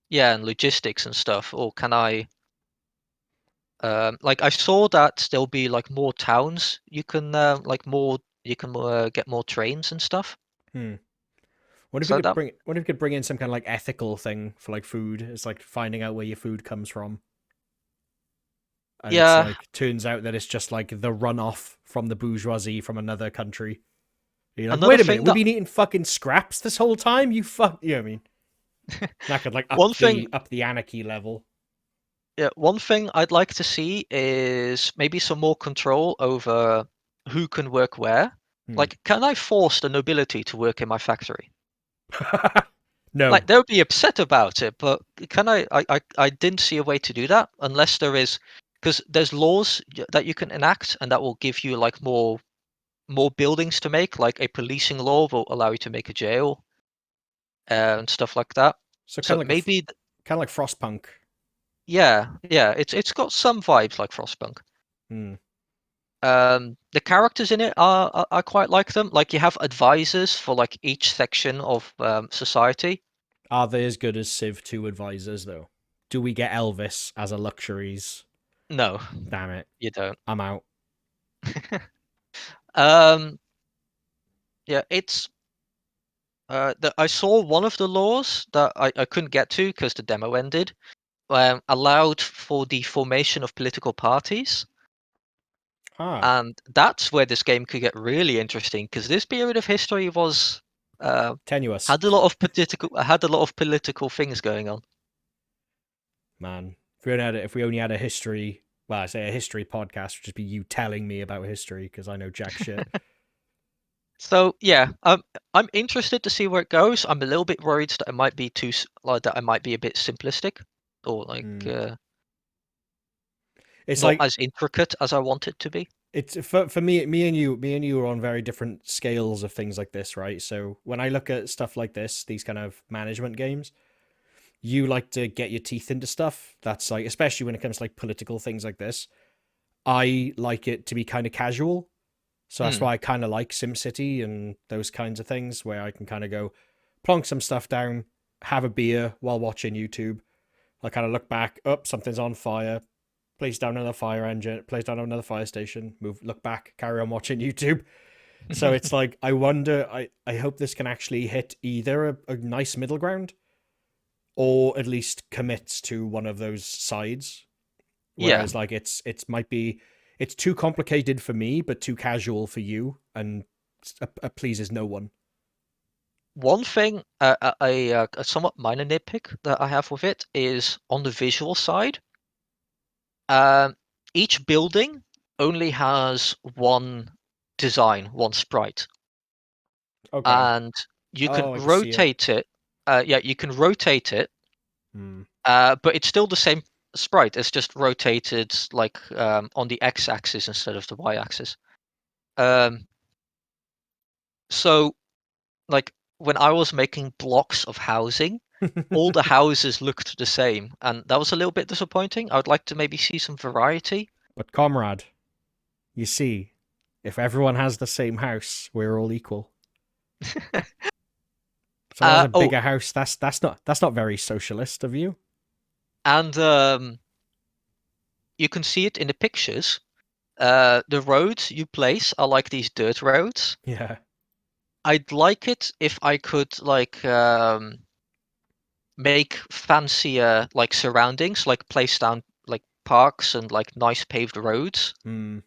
[SPEAKER 2] yeah and logistics and stuff, or can I like I saw that there'll be like more towns you can like more you can get more trains and stuff.
[SPEAKER 1] hmm. What if we
[SPEAKER 2] So
[SPEAKER 1] could
[SPEAKER 2] that
[SPEAKER 1] bring? What if we could bring in some kind of like ethical thing for like food? It's like finding out where your food comes from, and it's
[SPEAKER 2] yeah,
[SPEAKER 1] like turns out that it's just like the runoff from the bourgeoisie from another country. And you're like,
[SPEAKER 2] another
[SPEAKER 1] wait a minute,
[SPEAKER 2] thing
[SPEAKER 1] we've
[SPEAKER 2] that
[SPEAKER 1] been eating fucking scraps this whole time. You fuck, you know what I mean? That could like
[SPEAKER 2] one thing
[SPEAKER 1] up the anarchy level.
[SPEAKER 2] yeah one thing I'd like to see is maybe some more control over who can work where.
[SPEAKER 1] Hmm.
[SPEAKER 2] Like, can I force the nobility to work in my factory?
[SPEAKER 1] No.
[SPEAKER 2] Like they'll be upset about it, but can I didn't see a way to do that unless there is, because there's laws that you can enact and that will give you like more buildings to make, like a policing law will allow you to make a jail and stuff like that.
[SPEAKER 1] So
[SPEAKER 2] So
[SPEAKER 1] kind of like
[SPEAKER 2] maybe
[SPEAKER 1] kind of like Frostpunk.
[SPEAKER 2] yeah, it's got some vibes like Frostpunk.
[SPEAKER 1] Hmm.
[SPEAKER 2] The characters in it are I quite like them. Like you have advisors for like each section of society.
[SPEAKER 1] Are they as good as Civ 2 advisors though? Do we get Elvis as a luxuries?
[SPEAKER 2] No,
[SPEAKER 1] Damn it.
[SPEAKER 2] you don't.
[SPEAKER 1] I'm out.
[SPEAKER 2] Um, yeah, it's I saw one of the laws that I couldn't get to because the demo ended. Allowed for the formation of political parties,
[SPEAKER 1] Ah,
[SPEAKER 2] and that's where this game could get really interesting because this period of history was uh,
[SPEAKER 1] tenuous.
[SPEAKER 2] had a lot of political things going on.
[SPEAKER 1] Man. If we only had a history, well, I say a history podcast, would just be you telling me about history because I know jack shit.
[SPEAKER 2] So yeah, I'm interested to see where it goes. I'm a little bit worried that it might be like that. I might be a bit simplistic, or like
[SPEAKER 1] Hmm. It's
[SPEAKER 2] not
[SPEAKER 1] like
[SPEAKER 2] as intricate as I want it to be.
[SPEAKER 1] it's for me and you are on very different scales of things like this, right? So when I look at stuff like this, these kind of management games, you like to get your teeth into stuff that's like, especially when it comes to like political things like this. I like it to be kind of casual. So that's
[SPEAKER 2] Mm,
[SPEAKER 1] why I kind of like SimCity and those kinds of things where I can kind of go plonk some stuff down, have a beer while watching YouTube. I kind of look back, up, something's on fire, place down another fire engine, place down another fire station, look back, carry on watching YouTube. So it's like, I wonder, I hope this can actually hit either a nice middle ground or at least commits to one of those sides.
[SPEAKER 2] yeah.
[SPEAKER 1] Whereas like it's might be it's too complicated for me, but too casual for you, and pleases no one.
[SPEAKER 2] One thing, a somewhat minor nitpick that I have with it is on the visual side. Um, each building only has one design, one sprite,
[SPEAKER 1] Okay.
[SPEAKER 2] and you can
[SPEAKER 1] Oh, I can see it.
[SPEAKER 2] rotate it. Yeah, you can rotate it,
[SPEAKER 1] Hmm.
[SPEAKER 2] but it's still the same sprite. It's just rotated like on the x-axis instead of the y-axis. Um, so like when I was making blocks of housing, all the houses looked the same, and that was a little bit disappointing. I would like to maybe see some variety.
[SPEAKER 1] But comrade, you see, if everyone has the same house, we're all equal. If someone has a
[SPEAKER 2] Oh,
[SPEAKER 1] bigger house, that's not very socialist of you.
[SPEAKER 2] and you can see it in the pictures. The roads you place are like these dirt roads.
[SPEAKER 1] Yeah.
[SPEAKER 2] I'd like it if I could like make fancier like surroundings, like place down like parks and like nice paved roads.
[SPEAKER 1] Hmm.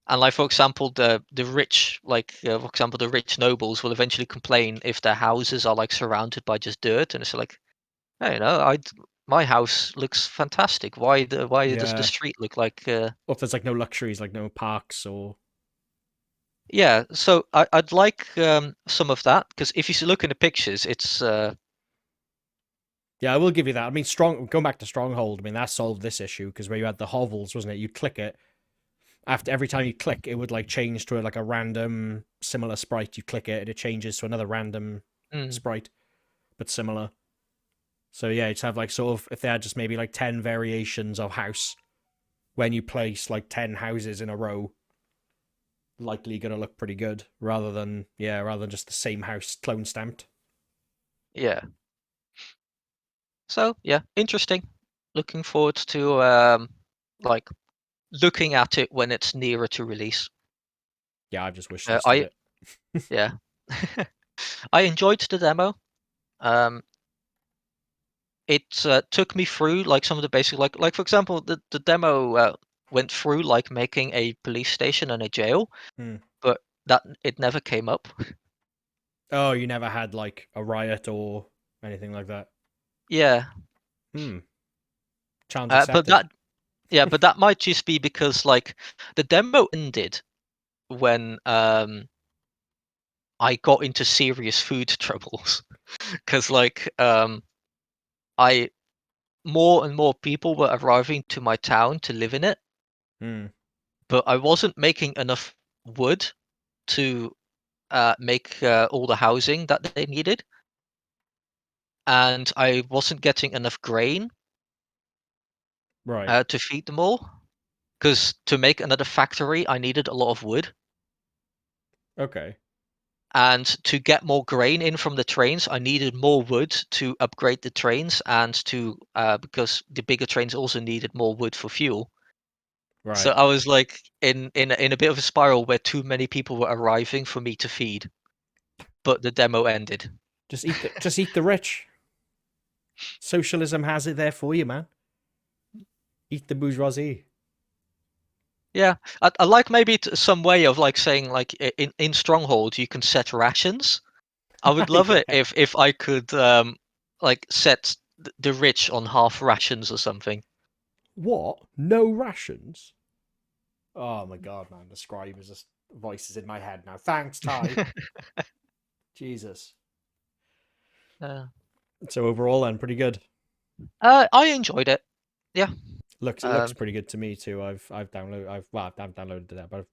[SPEAKER 2] And like for example, the rich, like for example, the rich nobles will eventually complain if their houses are like surrounded by just dirt, and it's like, hey, I my house looks fantastic. Why does the
[SPEAKER 1] Yeah.
[SPEAKER 2] street look like?
[SPEAKER 1] Or if there's like no luxuries, like no parks or
[SPEAKER 2] Yeah, so I'd like some of that because if you look in the pictures, it's
[SPEAKER 1] yeah, I will give you that. I mean, going back to Stronghold. I mean, that solved this issue because where you had the hovels, wasn't it? You'd click it, after every time you click, it would like change to like a random similar sprite. You click it, and it changes to another random
[SPEAKER 2] mm,
[SPEAKER 1] sprite, but similar. So yeah, you'd have like sort of if they had just maybe like 10 variations of house, when you place like 10 houses in a row, likely gonna look pretty good rather than just the same house clone stamped.
[SPEAKER 2] yeah. So yeah, interesting. Looking forward to like looking at it when it's nearer to release.
[SPEAKER 1] Yeah, I've just wishlisted
[SPEAKER 2] I
[SPEAKER 1] it.
[SPEAKER 2] yeah, I enjoyed the demo. Um, it took me through like some of the basic like for example the demo went through like making a police station and a jail,
[SPEAKER 1] Hmm.
[SPEAKER 2] but that it never came up.
[SPEAKER 1] Oh, you never had like a riot or anything like that.
[SPEAKER 2] Yeah,
[SPEAKER 1] Hmm. Challenge
[SPEAKER 2] but
[SPEAKER 1] accepted.
[SPEAKER 2] that might just be because like the demo ended when I got into serious food troubles. because I more and more people were arriving to my town to live in it,
[SPEAKER 1] Hmm.
[SPEAKER 2] but I wasn't making enough wood to make all the housing that they needed, and I wasn't getting enough grain
[SPEAKER 1] Right.
[SPEAKER 2] to feed them all. Because to make another factory, I needed a lot of wood,
[SPEAKER 1] Okay.
[SPEAKER 2] and to get more grain in from the trains, I needed more wood to upgrade the trains, and to because the bigger trains also needed more wood for fuel. So
[SPEAKER 1] Right.
[SPEAKER 2] I was like in a bit of a spiral where too many people were arriving for me to feed, but the demo ended.
[SPEAKER 1] Just eat the rich. Socialism has it there for you, man. Eat the bourgeoisie.
[SPEAKER 2] Yeah, I like maybe some way of like saying like in Stronghold you can set rations. I would love it
[SPEAKER 1] Yeah.
[SPEAKER 2] if I could like set the rich on half rations or something.
[SPEAKER 1] What? No rations? Oh my god, man. The scribe is just voices in my head now. Thanks, Ty. Jesus.
[SPEAKER 2] uh,
[SPEAKER 1] So overall, then, pretty good.
[SPEAKER 2] I enjoyed it. Yeah.
[SPEAKER 1] Looks
[SPEAKER 2] Um,
[SPEAKER 1] pretty good to me too. I've downloaded. I haven't downloaded that, but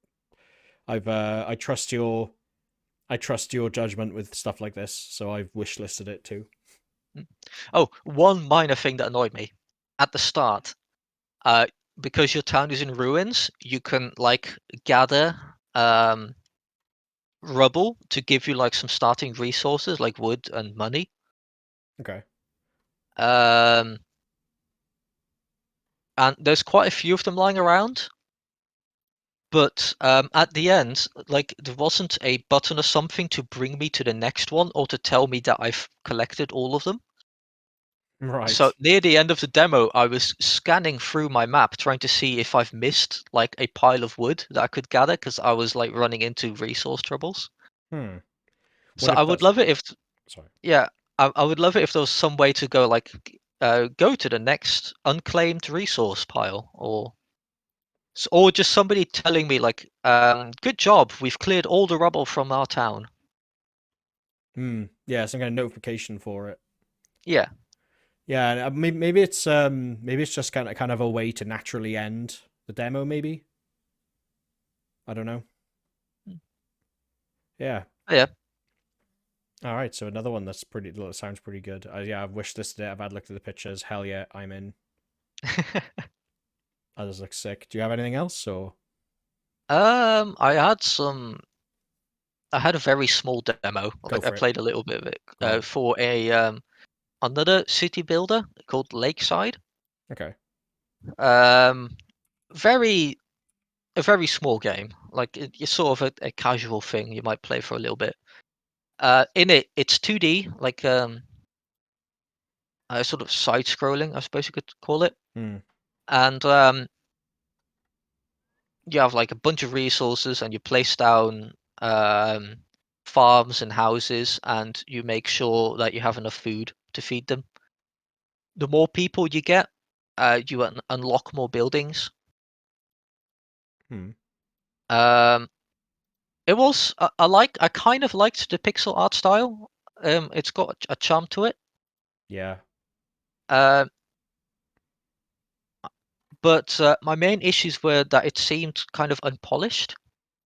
[SPEAKER 1] I trust your judgment with stuff like this, so I've wishlisted it too.
[SPEAKER 2] mm. Oh, one minor thing that annoyed me at the start. Uh, because your town is in ruins, you can like gather rubble to give you like some starting resources like wood and money.
[SPEAKER 1] Okay.
[SPEAKER 2] Um, and there's quite a few of them lying around. But at the end, like there wasn't a button or something to bring me to the next one or to tell me that I've collected all of them. So
[SPEAKER 1] Right.
[SPEAKER 2] near the end of the demo, I was scanning through my map trying to see if I've missed like a pile of wood that I could gather because I was like running into resource troubles.
[SPEAKER 1] Hmm.
[SPEAKER 2] So
[SPEAKER 1] What
[SPEAKER 2] I
[SPEAKER 1] if
[SPEAKER 2] would
[SPEAKER 1] that's
[SPEAKER 2] love it if,
[SPEAKER 1] sorry?
[SPEAKER 2] yeah, I would love it if there was some way to go like go to the next unclaimed resource pile, or just somebody telling me like, good job, we've cleared all the rubble from our town.
[SPEAKER 1] Hmm. Yeah, some kind of notification for it.
[SPEAKER 2] Yeah.
[SPEAKER 1] Yeah, and, maybe it's just kind of a way to naturally end the demo. Maybe I don't know. Yeah.
[SPEAKER 2] Yeah.
[SPEAKER 1] All right. So another one that's pretty sounds pretty good. Yeah, I've wishlisted it. I've had a look at the pictures. Hell yeah, I'm in. Others look sick. Do you have anything else or
[SPEAKER 2] I had some. I had a very small demo.
[SPEAKER 1] go
[SPEAKER 2] Like I
[SPEAKER 1] for it?
[SPEAKER 2] played a little bit of it
[SPEAKER 1] All right.
[SPEAKER 2] for a another city builder called LakeSide.
[SPEAKER 1] Okay.
[SPEAKER 2] Um, very a very small game. Like it's sort of a casual thing you might play for a little bit. In it, it's 2D, like sort of side-scrolling, I suppose you could call it.
[SPEAKER 1] Hmm.
[SPEAKER 2] And you have like a bunch of resources, and you place down um, farms and houses, and you make sure that you have enough food to feed them. The more people you get, you unlock more buildings.
[SPEAKER 1] Hmm.
[SPEAKER 2] Um, it was I kind of liked the pixel art style. It's got a charm to it.
[SPEAKER 1] Yeah.
[SPEAKER 2] Uh, but my main issues were that it seemed kind of unpolished.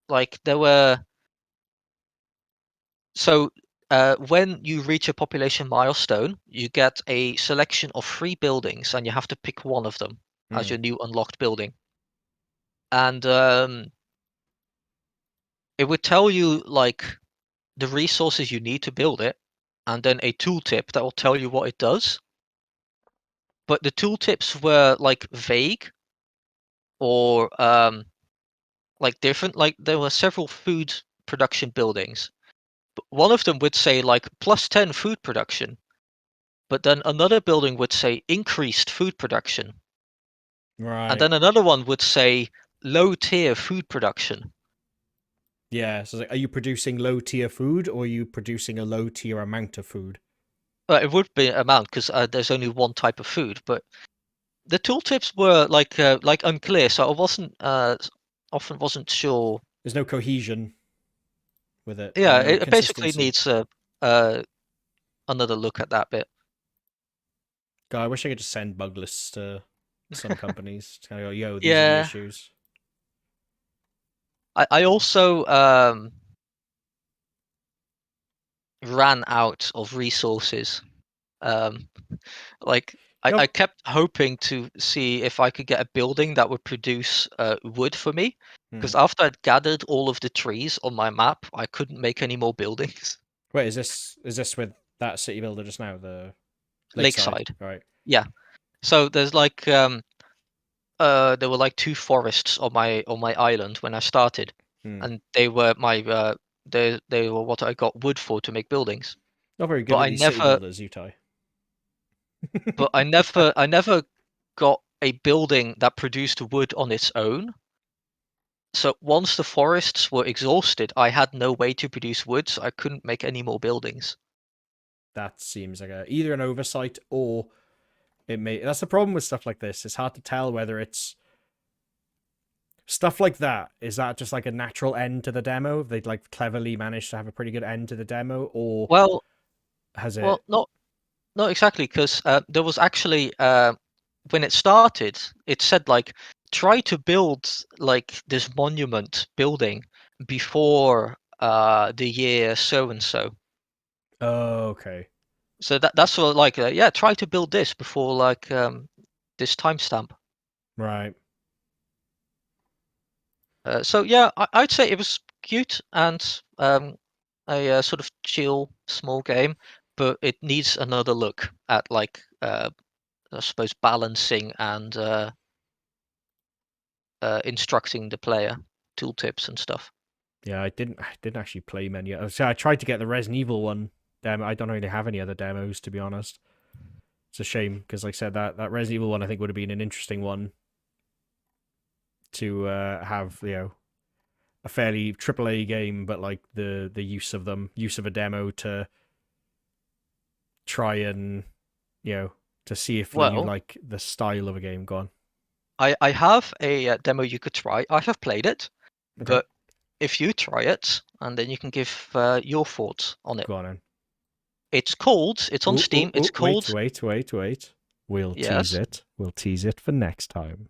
[SPEAKER 2] Like there were so when you reach a population milestone, you get a selection of 3 buildings, and you have to pick one of them as
[SPEAKER 1] Hmm.
[SPEAKER 2] your new unlocked building. And it would tell you like the resources you need to build it, and then a tooltip that will tell you what it does. But the tooltips were like vague or like different. Like there were several food production buildings. But one of them would say like +10 food production, but then another building would say increased food production, and
[SPEAKER 1] Right.
[SPEAKER 2] then another one would say low tier food production.
[SPEAKER 1] Yeah. So, it's like, are you producing low tier food or are you producing a low tier amount of food?
[SPEAKER 2] It would be amount because there's only one type of food, but the tooltips were like unclear, so I wasn't often wasn't sure.
[SPEAKER 1] There's no cohesion with it or
[SPEAKER 2] Yeah,
[SPEAKER 1] no
[SPEAKER 2] it basically
[SPEAKER 1] consistency.
[SPEAKER 2] needs a another look at that bit.
[SPEAKER 1] God, I wish I could just send bug lists to some companies. To kind of go, yo, these are the
[SPEAKER 2] Yeah,
[SPEAKER 1] issues.
[SPEAKER 2] I also ran out of resources. Um, like I
[SPEAKER 1] Nope.
[SPEAKER 2] kept hoping to see if I could get a building that would produce wood for me.
[SPEAKER 1] Hmm.
[SPEAKER 2] Because after I'd gathered all of the trees on my map, I couldn't make any more buildings.
[SPEAKER 1] Wait, is this with that city builder just now? The LakeSide.
[SPEAKER 2] Lakeside.
[SPEAKER 1] All right.
[SPEAKER 2] Yeah. So there's like there were like two forests on my island when I started,
[SPEAKER 1] Hmm.
[SPEAKER 2] and they were my they were what I got wood for to make buildings.
[SPEAKER 1] Not very
[SPEAKER 2] But
[SPEAKER 1] good at these city builders, Utah.
[SPEAKER 2] I never got a building that produced wood on its own. So once the forests were exhausted, I had no way to produce wood, so I couldn't make any more buildings.
[SPEAKER 1] That seems like either an oversight or it may. That's the problem with stuff like this. It's hard to tell whether it's stuff like that. Is that just like a natural end to the demo? They'd like cleverly managed to have a pretty good end to the demo, or
[SPEAKER 2] Well,
[SPEAKER 1] has
[SPEAKER 2] well,
[SPEAKER 1] it?
[SPEAKER 2] not exactly, because there was actually when it started, it said like try to build like this monument building before the year so and so.
[SPEAKER 1] Oh, okay.
[SPEAKER 2] So that's sort of like yeah, try to build this before like this timestamp.
[SPEAKER 1] Right.
[SPEAKER 2] So yeah, I'd say it was cute and a sort of chill small game, but it needs another look at like I suppose balancing and instructing the player, tooltips and stuff.
[SPEAKER 1] Yeah, I didn't actually play many. So I tried to get the Resident Evil one demo. I don't really have any other demos, to be honest. It's a shame because, like I said, that Resident Evil one I think would have been an interesting one to have. A fairly AAA game, but like the use of a demo to try and to see if you
[SPEAKER 2] Well,
[SPEAKER 1] like the style of a game. Go on.
[SPEAKER 2] I have a demo you could try. I have played it,
[SPEAKER 1] Okay,
[SPEAKER 2] but if you try it and then you can give your thoughts on it.
[SPEAKER 1] go on then.
[SPEAKER 2] It's on Steam. It's
[SPEAKER 1] Wait,
[SPEAKER 2] called
[SPEAKER 1] wait, wait, wait. We'll tease
[SPEAKER 2] yes.
[SPEAKER 1] it. We'll tease it for next time.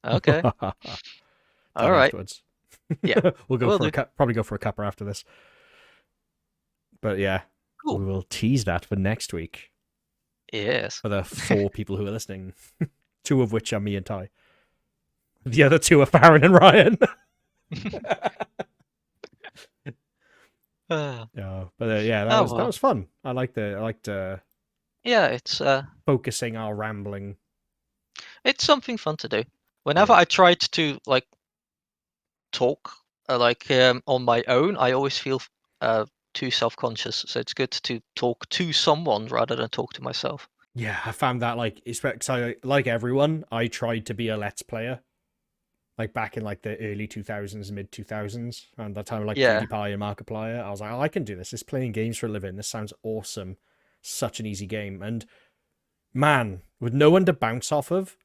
[SPEAKER 2] Okay.
[SPEAKER 1] Tell
[SPEAKER 2] All
[SPEAKER 1] me
[SPEAKER 2] right.
[SPEAKER 1] afterwards.
[SPEAKER 2] Yeah.
[SPEAKER 1] We'll go
[SPEAKER 2] Will
[SPEAKER 1] for a
[SPEAKER 2] do.
[SPEAKER 1] cup. Probably go for a cupper after this. But yeah, we
[SPEAKER 2] Cool.
[SPEAKER 1] will tease that for next week
[SPEAKER 2] Yes.
[SPEAKER 1] for the 4 people who are listening. 2 of which are me and Ty. The other 2 are Farron and Ryan. Yeah, but yeah,
[SPEAKER 2] Oh
[SPEAKER 1] that
[SPEAKER 2] well.
[SPEAKER 1] was fun. I liked
[SPEAKER 2] Yeah,
[SPEAKER 1] focusing our rambling.
[SPEAKER 2] it's something fun to do. Whenever
[SPEAKER 1] Yeah,
[SPEAKER 2] I tried to like talk on my own, I always feel too self-conscious. So it's good to talk to someone rather than talk to myself.
[SPEAKER 1] yeah. I found that like, so like everyone, I tried to be a Let's Player. Like back in like the early 2000s, mid 2000s, and that time like
[SPEAKER 2] Yeah,
[SPEAKER 1] PewDiePie and Markiplier, I was like, oh, I can do this. This playing games for a living. This sounds awesome. Such an easy game, and man, with no one to bounce off of,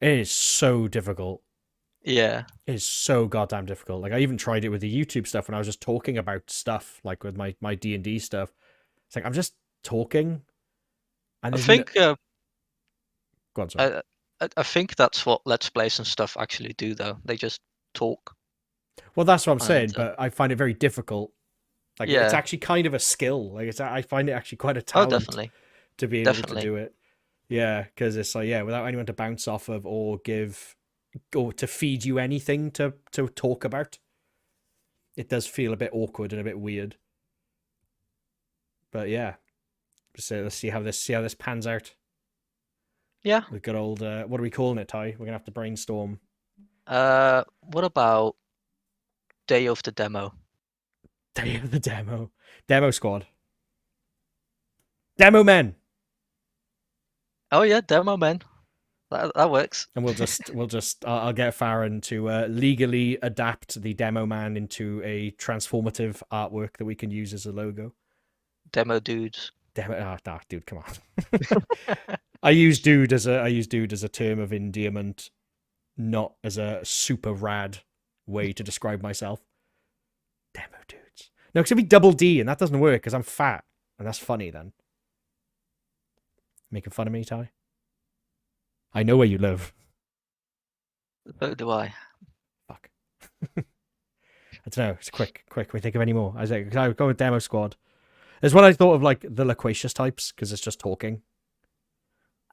[SPEAKER 1] it is so difficult.
[SPEAKER 2] yeah.
[SPEAKER 1] It is so goddamn difficult. Like I even tried it with the YouTube stuff when I was just talking about stuff, like with my D&D stuff. It's like I'm just talking, and
[SPEAKER 2] I
[SPEAKER 1] there's no.
[SPEAKER 2] think
[SPEAKER 1] Go on, sorry.
[SPEAKER 2] I I think that's what Let's Plays and stuff actually do, though. They just talk
[SPEAKER 1] Well, that's what I'm
[SPEAKER 2] and
[SPEAKER 1] saying, but I find it very difficult. Like it's
[SPEAKER 2] yeah.
[SPEAKER 1] actually kind of a skill. Like I find it actually quite a
[SPEAKER 2] Oh,
[SPEAKER 1] talent
[SPEAKER 2] definitely,
[SPEAKER 1] to be able to
[SPEAKER 2] definitely.
[SPEAKER 1] do it. Yeah, because it's like, yeah, without anyone to bounce off of or give or to feed you anything to talk about, it does feel a bit awkward and a bit weird. But yeah, so let's see how this pans out.
[SPEAKER 2] Yeah.
[SPEAKER 1] The good old what are we calling it, Ty? We're gonna have to brainstorm.
[SPEAKER 2] What about day of the demo?
[SPEAKER 1] Day of the demo squad, demo men,
[SPEAKER 2] Oh yeah, demo man. That works.
[SPEAKER 1] and we'll just I'll get Farron to legally adapt the demo man into a transformative artwork that we can use as a logo.
[SPEAKER 2] Demo dudes.
[SPEAKER 1] Damn it! Ah, nah, dude, come on. I use dude as a term of endearment, not as a super rad way to describe myself. Demo dudes. No, because it'd be double D, and that doesn't work because I'm fat, and that's funny then. Making fun of me, Ty? I know where you live.
[SPEAKER 2] So do I.
[SPEAKER 1] Fuck. I don't know. It's quick. Can we think of any more? I would go with Demo Squad. There's one I thought of, like the loquacious types, because it's just talking.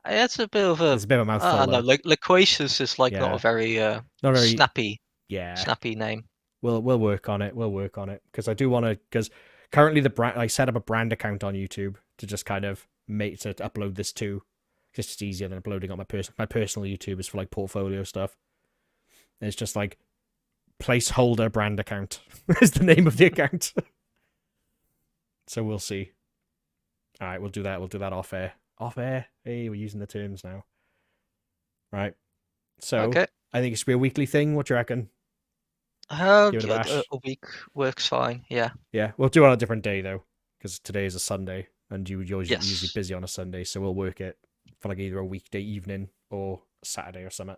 [SPEAKER 2] It's a bit of a.
[SPEAKER 1] It's a bit of a
[SPEAKER 2] I
[SPEAKER 1] mouthful,
[SPEAKER 2] don't know.
[SPEAKER 1] though.
[SPEAKER 2] Loquacious is like not a
[SPEAKER 1] Yeah.
[SPEAKER 2] very
[SPEAKER 1] Not very.
[SPEAKER 2] snappy
[SPEAKER 1] Yeah.
[SPEAKER 2] name.
[SPEAKER 1] We'll work on it. We'll work on it because I do want to. Because currently the brand, I set up a brand account on YouTube to just kind of make to upload this to. Just it's easier than uploading on my personal YouTube is for like portfolio stuff. And it's just like placeholder brand account is the name of the account. So we'll see. All right, we'll do that. We'll do that off air. Off air. Hey, we're using the terms now. Right. So
[SPEAKER 2] Okay.
[SPEAKER 1] I think it should be a weekly thing. What do you reckon? Give it a
[SPEAKER 2] Yeah,
[SPEAKER 1] bash.
[SPEAKER 2] a week works fine. Yeah.
[SPEAKER 1] Yeah, we'll do it on a different day though, because today is a Sunday, and you're usually
[SPEAKER 2] Yes.
[SPEAKER 1] busy on a Sunday, so we'll work it for like either a weekday evening or a Saturday or something.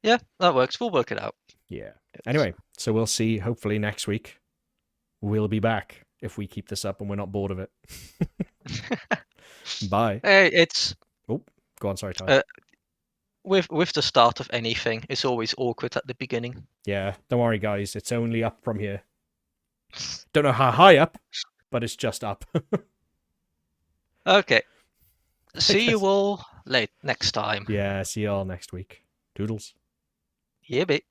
[SPEAKER 2] Yeah, that works. We'll work it out.
[SPEAKER 1] Yeah.
[SPEAKER 2] It's...
[SPEAKER 1] Anyway, so we'll see. Hopefully next week we'll be back if we keep this up and we're not bored of it. Bye.
[SPEAKER 2] Hey, it's
[SPEAKER 1] Oh, go on. Sorry, Ty.
[SPEAKER 2] with the start of anything, it's always awkward at the beginning.
[SPEAKER 1] Yeah, don't worry, guys. It's only up from here. Don't know how high up, but it's just up.
[SPEAKER 2] Okay. See you all next time.
[SPEAKER 1] Yeah, see you all next week. Doodles.
[SPEAKER 2] Yeah, bit.